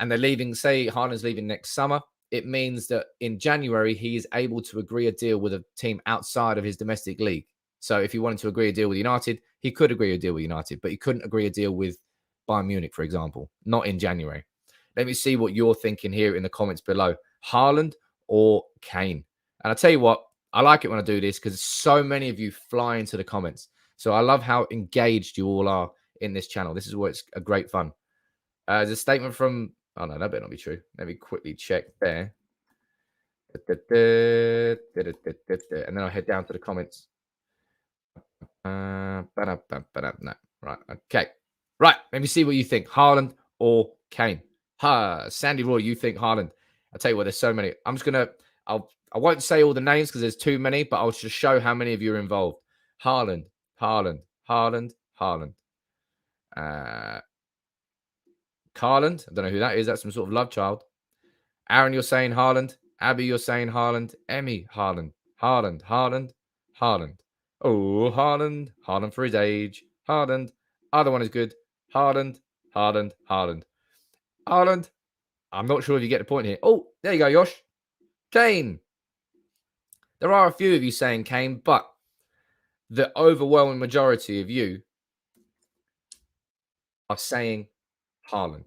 and they're leaving, say Haaland's leaving next summer, it means that in January, he is able to agree a deal with a team outside of his domestic league. So if he wanted to agree a deal with United, he could agree a deal with United, but he couldn't agree a deal with Bayern Munich, for example, not in January. Let me see what you're thinking here in the comments below. Haaland or Kane? And I tell you what, I like it when I do this because so many of you fly into the comments. So I love how engaged you all are in this channel. This is where it's a great fun. There's a statement from... Oh, no, that better not be true. Let me quickly check there. And then I'll head down to the comments. No. Right, okay. Right, let me see what you think. Haaland or Kane? Sandy Roy, you think Haaland. I'll tell you what, there's so many. I'm just going to... I won't say all the names because there's too many, but I'll just show how many of you are involved. Haaland. Carland. I don't know who that is. That's some sort of love child. Aaron, you're saying Haaland. Abby, you're saying Haaland. Emmy, Haaland. Oh, Haaland for his age. Haaland. Other one is good. Haaland. I'm not sure if you get the point here. Oh, there you go, Yosh. Kane. There are a few of you saying Kane, but the overwhelming majority of you are saying Haaland.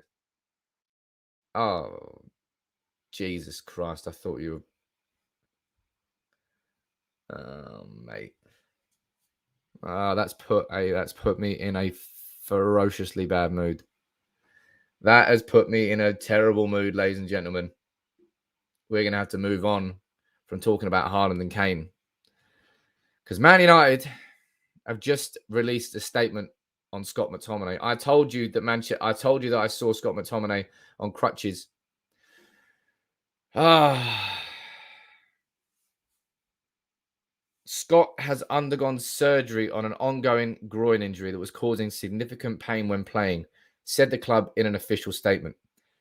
Oh, Jesus Christ. I thought you were... Oh, mate. That's put me in a ferociously bad mood. That has put me in a terrible mood, ladies and gentlemen. We're going to have to move on from talking about Haaland and Kane. Because Man United have just released a statement on Scott McTominay. I told you that I saw Scott McTominay on crutches. Scott has undergone surgery on an ongoing groin injury that was causing significant pain when playing, said the club in an official statement.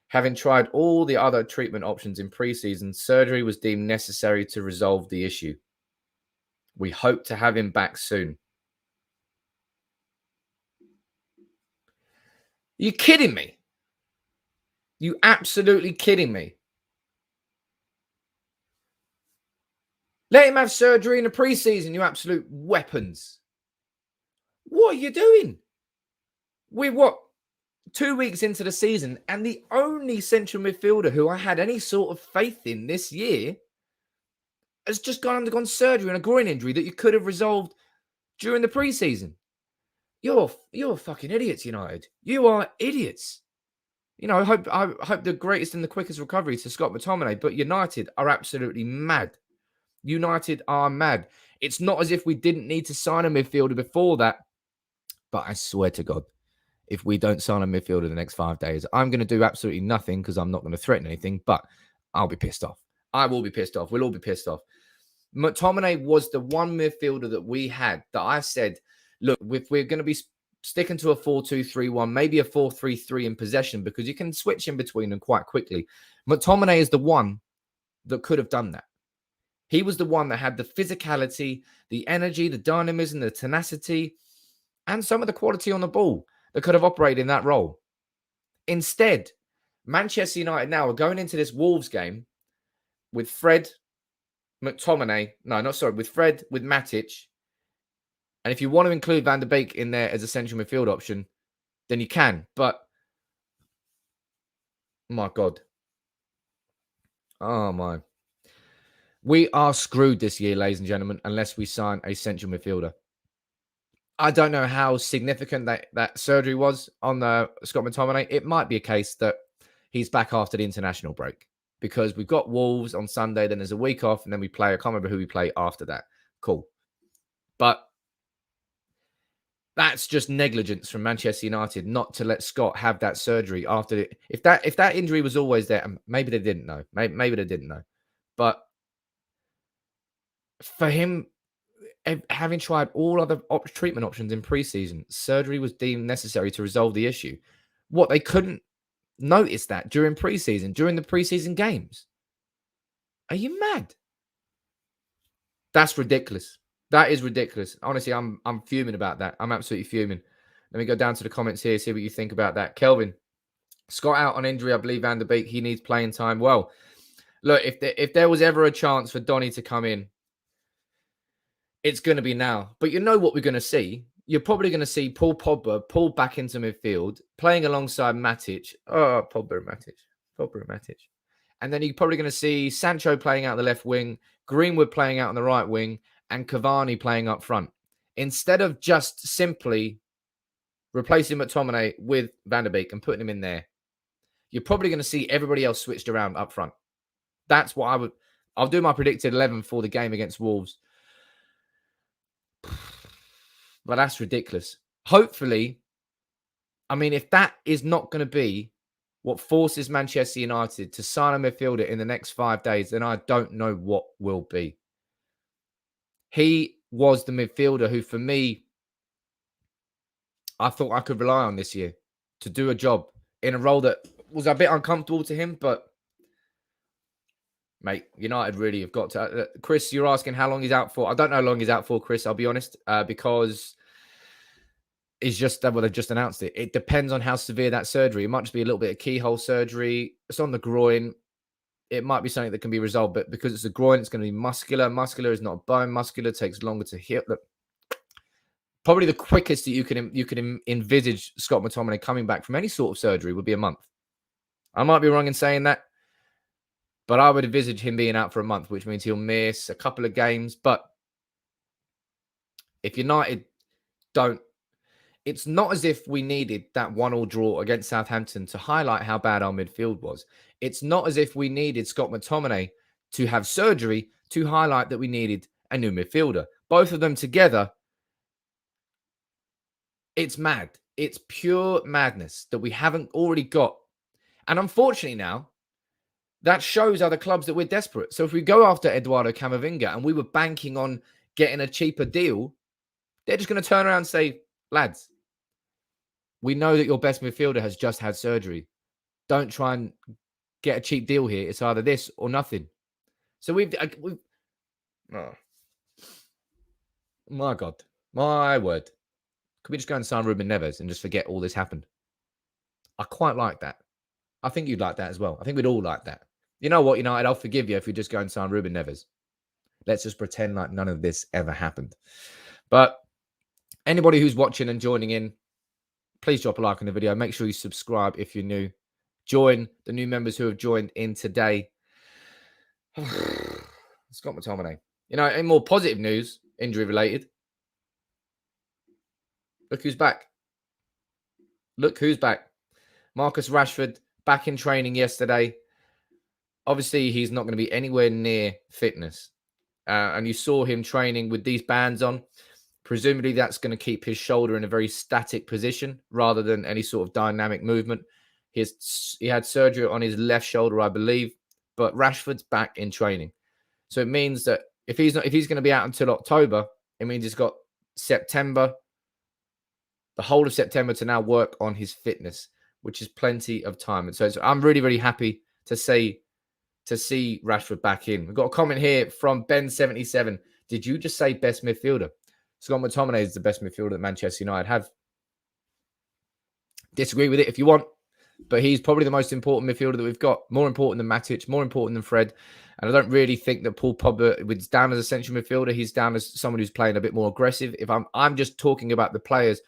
Having tried all the other treatment options in pre-season, surgery was deemed necessary to resolve the issue. We hope to have him back soon. Are you kidding me? You absolutely kidding me? Let him have surgery in the preseason, you absolute weapons. What are you doing? We're what? 2 weeks into the season, and the only central midfielder who I had any sort of faith in this year has just undergone surgery and a groin injury that you could have resolved during the preseason. You're fucking idiots, United. You are idiots. I hope the greatest and the quickest recovery to Scott McTominay, but United are absolutely mad. United are mad. It's not as if we didn't need to sign a midfielder before that, but I swear to God, if we don't sign a midfielder the next 5 days, I'm going to do absolutely nothing because I'm not going to threaten anything, but I'll be pissed off. I will be pissed off. We'll all be pissed off. McTominay was the one midfielder that we had that I said, look, if we're going to be sticking to a 4-2-3-1, maybe a 4-3-3 in possession because you can switch in between them quite quickly. McTominay is the one that could have done that. He was the one that had the physicality, the energy, the dynamism, the tenacity, and some of the quality on the ball that could have operated in that role. Instead, Manchester United now are going into this Wolves game with Fred, McTominay. With Fred, with Matic. And if you want to include Van der Beek in there as a central midfield option, then you can. But, my God. Oh, my. We are screwed this year, ladies and gentlemen, unless we sign a central midfielder. I don't know how significant that surgery was on Scott McTominay. It might be a case that he's back after the international break because we've got Wolves on Sunday, then there's a week off, and then we play. I can't remember who we play after that. Cool. But that's just negligence from Manchester United not to let Scott have that surgery after if that injury was always there, maybe they didn't know. Maybe they didn't know. But for him, having tried all other treatment options in preseason, surgery was deemed necessary to resolve the issue. What, they couldn't notice that during preseason, during the preseason games? Are you mad? That's ridiculous. That is ridiculous. Honestly, I'm fuming about that. I'm absolutely fuming. Let me go down to the comments here, see what you think about that. Kelvin, Scott out on injury. I believe Van der Beek, he needs playing time. Well, look, if there was ever a chance for Donny to come in, it's going to be now. But you know what we're going to see? You're probably going to see Paul Pogba pulled back into midfield, playing alongside Matic. Oh, Pogba and Matic. And then you're probably going to see Sancho playing out the left wing, Greenwood playing out on the right wing, and Cavani playing up front. Instead of just simply replacing McTominay with Van der Beek and putting him in there, you're probably going to see everybody else switched around up front. That's what I'll do my predicted 11 for the game against Wolves. But that's ridiculous. Hopefully, I mean, if that is not going to be what forces Manchester United to sign a midfielder in the next 5 days, then I don't know what will be. He was the midfielder who, for me, I thought I could rely on this year to do a job in a role that was a bit uncomfortable to him, but mate, United really have got to... Chris, you're asking how long he's out for. I don't know how long he's out for, Chris, I'll be honest, because it's just... Well, they've just announced it. It depends on how severe that surgery. It might just be a little bit of keyhole surgery. It's on the groin. It might be something that can be resolved, but because it's a groin, it's going to be muscular. Muscular is not bone. Muscular takes longer to heal. Look, probably the quickest that you can envisage Scott McTominay coming back from any sort of surgery would be a month. I might be wrong in saying that, but I would envisage him being out for a month, which means he'll miss a couple of games. But if United don't, it's not as if we needed that 1-1 draw against Southampton to highlight how bad our midfield was. It's not as if we needed Scott McTominay to have surgery to highlight that we needed a new midfielder. Both of them together, it's mad. It's pure madness that we haven't already got. And unfortunately now, that shows other clubs that we're desperate. So if we go after Eduardo Camovinga and we were banking on getting a cheaper deal, they're just going to turn around and say, lads, we know that your best midfielder has just had surgery. Don't try and get a cheap deal here. It's either this or nothing. So we've oh, my God, my word. Could we just go and sign Ruben Neves and just forget all this happened? I quite like that. I think you'd like that as well. I think we'd all like that. You know what, United? I'll forgive you if you just go and sign Ruben Neves. Let's just pretend like none of this ever happened. But anybody who's watching and joining in, please drop a like on the video. Make sure you subscribe if you're new. Join the new members who have joined in today. Scott McTominay. You know, in more positive news, injury related, look who's back. Look who's back. Marcus Rashford back in training yesterday. Obviously, he's not going to be anywhere near fitness. And you saw him training with these bands on. Presumably, that's going to keep his shoulder in a very static position rather than any sort of dynamic movement. He had surgery on his left shoulder, I believe, but Rashford's back in training. So it means that if he's going to be out until October, it means he's got September, the whole of September to now work on his fitness, which is plenty of time. And so I'm really, really happy to see Rashford back in. We've got a comment here from Ben77. Did you just say best midfielder? Scott McTominay is the best midfielder that Manchester United have. Disagree with it if you want, but he's probably the most important midfielder that we've got. More important than Matic, more important than Fred. And I don't really think that Paul Pogba is down as a central midfielder. He's down as someone who's playing a bit more aggressive. If I'm just talking about the players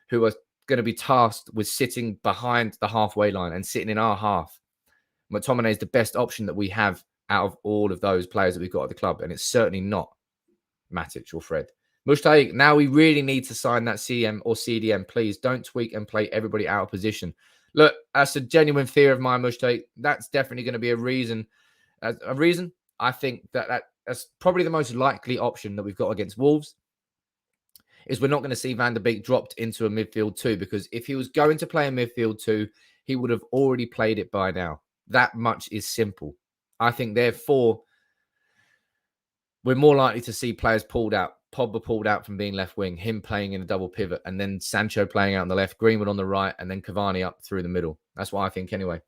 who are going to be tasked with sitting behind the halfway line and sitting in our half. McTominay is the best option that we have out of all of those players that we've got at the club. And it's certainly not Matic or Fred. Mushtaik, now we really need to sign that CM or CDM. Please don't tweak and play everybody out of position. Look, that's a genuine fear of mine, Mushtaik. That's definitely going to be a reason. I think that's probably the most likely option that we've got against Wolves is we're not going to see Van der Beek dropped into a midfield 2 because if he was going to play a midfield 2, he would have already played it by now. That much is simple. I think, therefore, we're more likely to see players pulled out. Pogba pulled out from being left wing, him playing in a double pivot, and then Sancho playing out on the left, Greenwood on the right, and then Cavani up through the middle. That's what I think anyway.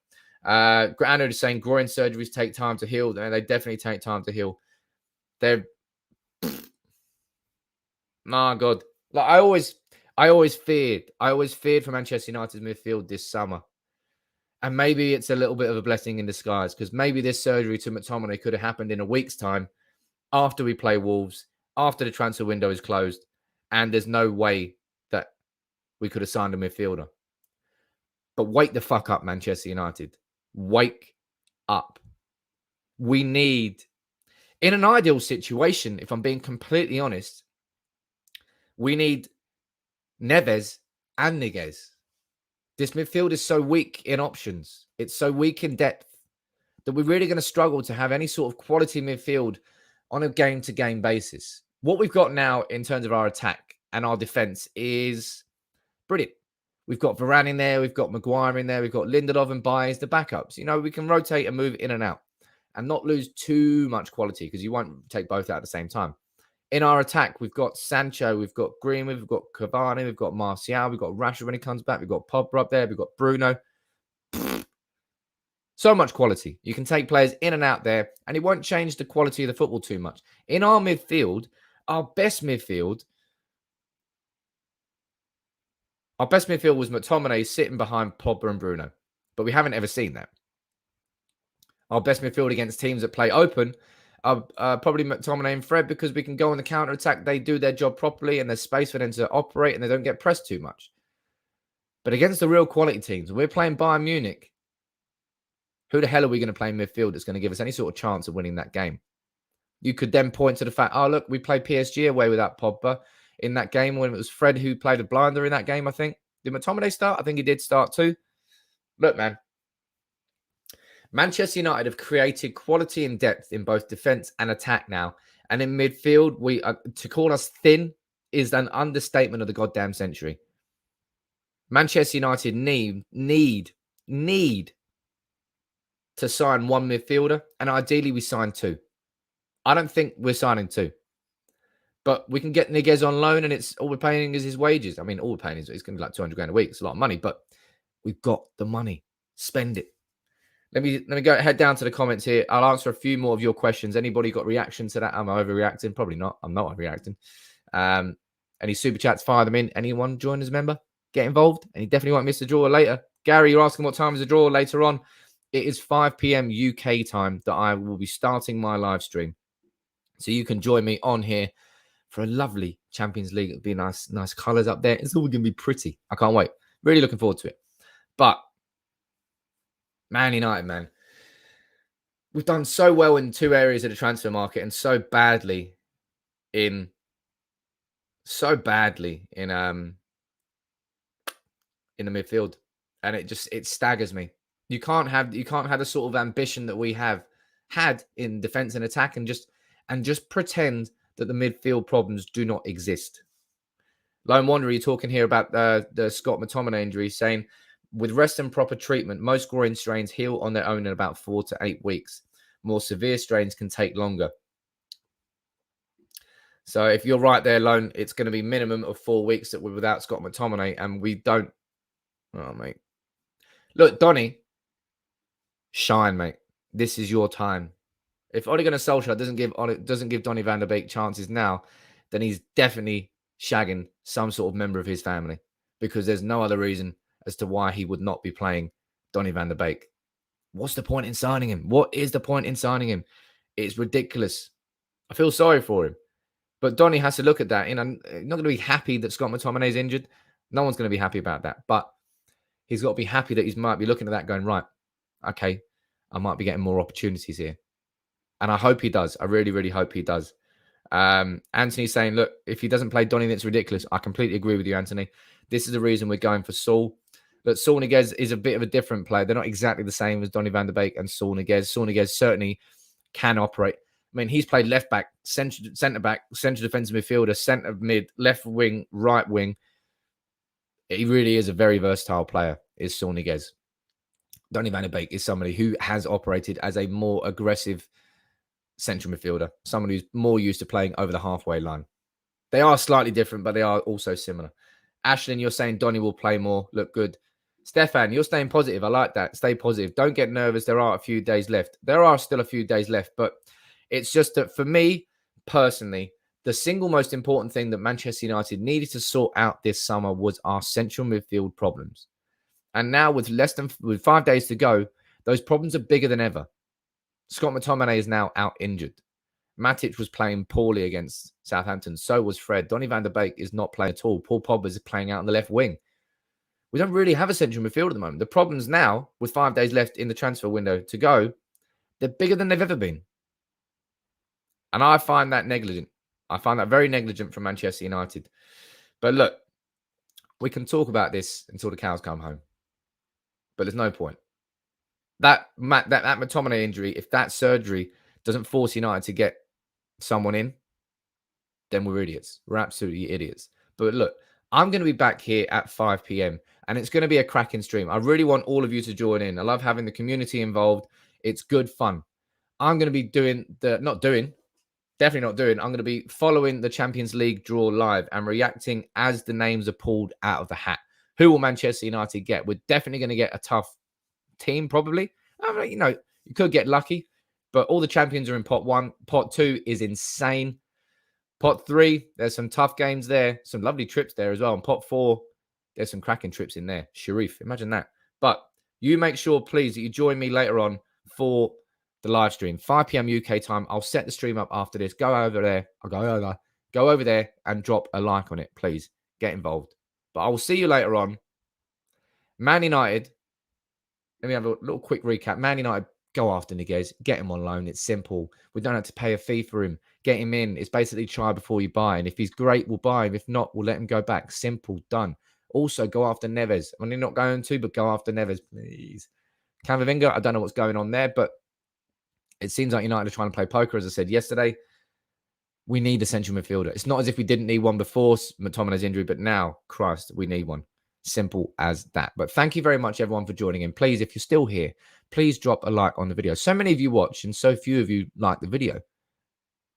Anna is saying groin surgeries take time to heal. They definitely take time to heal. They're... My God. Like I always feared for Manchester United's midfield this summer. And maybe it's a little bit of a blessing in disguise because maybe this surgery to McTominay could have happened in a week's time after we play Wolves, after the transfer window is closed, and there's no way that we could have signed a midfielder. But wake the fuck up, Manchester United. Wake up. We need, in an ideal situation, if I'm being completely honest, we need Neves and Niguez. This midfield is so weak in options. It's so weak in depth that we're really going to struggle to have any sort of quality midfield on a game-to-game basis. What we've got now in terms of our attack and our defence is brilliant. We've got Varane in there. We've got Maguire in there. We've got Lindelof and Baez, the backups. You know, we can rotate and move in and out and not lose too much quality because you won't take both out at the same time. In our attack, we've got Sancho, we've got Greenwood, we've got Cavani, we've got Martial, we've got Rashford when he comes back, we've got Pogba up there, we've got Bruno. So much quality. You can take players in and out there, and it won't change the quality of the football too much. In our midfield, our best midfield was McTominay sitting behind Pogba and Bruno, but we haven't ever seen that. Our best midfield against teams that play open probably McTominay and Fred because we can go on the counter-attack. They do their job properly and there's space for them to operate and they don't get pressed too much. But against the real quality teams, we're playing Bayern Munich. Who the hell are we going to play in midfield that's going to give us any sort of chance of winning that game? You could then point to the fact, oh, look, we played PSG away without Pogba in that game when it was Fred who played a blinder in that game, I think. Did McTominay start? I think he did start too. Look, man. Manchester United have created quality and depth in both defence and attack now. And in midfield, to call us thin is an understatement of the goddamn century. Manchester United need to sign one midfielder, and ideally we sign 2. I don't think we're signing 2. But we can get Niguez on loan, and it's all we're paying is his wages. I mean, all we're paying is it's going to be like 200 grand a week. It's a lot of money, but we've got the money. Spend it. Let me head down to the comments here. I'll answer a few more of your questions. Anybody got reaction to that? Am I overreacting? Probably not. I'm not overreacting. Any super chats, fire them in. Anyone join as a member? Get involved. And you definitely won't miss the draw later. Gary, you're asking what time is the draw later on. It is 5 p.m. UK time that I will be starting my live stream. So you can join me on here for a lovely Champions League. It'll be nice colours up there. It's all going to be pretty. I can't wait. Really looking forward to it. But Man United, man. We've done so well in two areas of the transfer market and so badly in the midfield. And it staggers me. You can't have the sort of ambition that we have had in defense and attack and just pretend that the midfield problems do not exist. Lone Wanderer, you're talking here about the Scott McTominay injury, saying with rest and proper treatment, most groin strains heal on their own in about 4 to 8 weeks. More severe strains can take longer. So if you're right there, Lone, it's going to be minimum of 4 weeks that we're without Scott McTominay, and we don't. Oh, mate. Look, Donny, shine, mate. This is your time. If Ole Gunnar Solskjaer doesn't give Donny van der Beek chances now, then he's definitely shagging some sort of member of his family, because there's no other reason as to why he would not be playing Donny van der Beek. What's the point in signing him? What is the point in signing him? It's ridiculous. I feel sorry for him. But Donny has to look at that. I'm not going to be happy that Scott McTominay is injured. No one's going to be happy about that. But he's got to be happy that he might be looking at that going, right, okay, I might be getting more opportunities here. And I hope he does. I really, really hope he does. Anthony's saying, look, if he doesn't play Donny, that's ridiculous. I completely agree with you, Anthony. This is the reason we're going for Saul. But Saul Niguez is a bit of a different player. They're not exactly the same as Donny van der Beek and Saul Niguez. Saul Niguez certainly can operate. I mean, he's played left back, centre back, central defensive midfielder, centre mid, left wing, right wing. He really is a very versatile player, is Saul Niguez. Donny van der Beek is somebody who has operated as a more aggressive central midfielder, someone who's more used to playing over the halfway line. They are slightly different, but they are also similar. Ashlyn, you're saying Donny will play more. Look good. Stefan, you're staying positive. I like that. Stay positive. Don't get nervous. There are a few days left. There are still a few days left, but it's just that for me, personally, the single most important thing that Manchester United needed to sort out this summer was our central midfield problems. And now with 5 days to go, those problems are bigger than ever. Scott McTominay is now out injured. Matic was playing poorly against Southampton. So was Fred. Donny van der Beek is not playing at all. Paul Pogba is playing out on the left wing. We don't really have a central midfield at the moment. The problems now, with 5 days left in the transfer window to go, they're bigger than they've ever been. And I find that negligent. I find that very negligent from Manchester United. But look, we can talk about this until the cows come home. But there's no point. That McTominay injury, if that surgery doesn't force United to get someone in, then we're idiots. We're absolutely idiots. But look, I'm going to be back here at 5 p.m. and it's going to be a cracking stream. I really want all of you to join in. I love having the community involved. It's good fun. I'm going to be definitely not doing. I'm going to be following the Champions League draw live and reacting as the names are pulled out of the hat. Who will Manchester United get? We're definitely going to get a tough team, probably. I mean, you could get lucky, but all the champions are in pot 1. Pot 2 is insane. Pot 3, there's some tough games there. Some lovely trips there as well. And pot 4, there's some cracking trips in there. Sharif, imagine that. But you make sure, please, that you join me later on for the live stream. 5 p.m. UK time. I'll set the stream up after this. Go over there and drop a like on it, please. Get involved. But I will see you later on. Man United. Let me have a little quick recap. Man United, go after Niguez. Get him on loan. It's simple. We don't have to pay a fee for him. Get him in. It's basically try before you buy. And if he's great, we'll buy him. If not, we'll let him go back. Simple. Done. Also, go after Neves. I mean, you're not going to, but go after Neves, please. Camavinga, I don't know what's going on there, but it seems like United are trying to play poker, as I said yesterday. We need a central midfielder. It's not as if we didn't need one before McTominay's injury, but now, Christ, we need one. Simple as that. But thank you very much, everyone, for joining in. Please, if you're still here, please drop a like on the video. So many of you watch and so few of you like the video.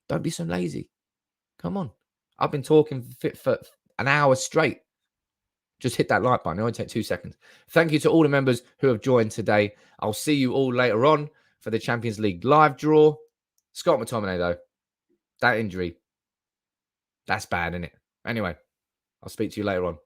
Don't be so lazy. Come on. I've been talking for an hour straight. Just hit that like button. It only takes 2 seconds. Thank you to all the members who have joined today. I'll see you all later on for the Champions League live draw. Scott McTominay, though, that injury, that's bad, isn't it? Anyway, I'll speak to you later on.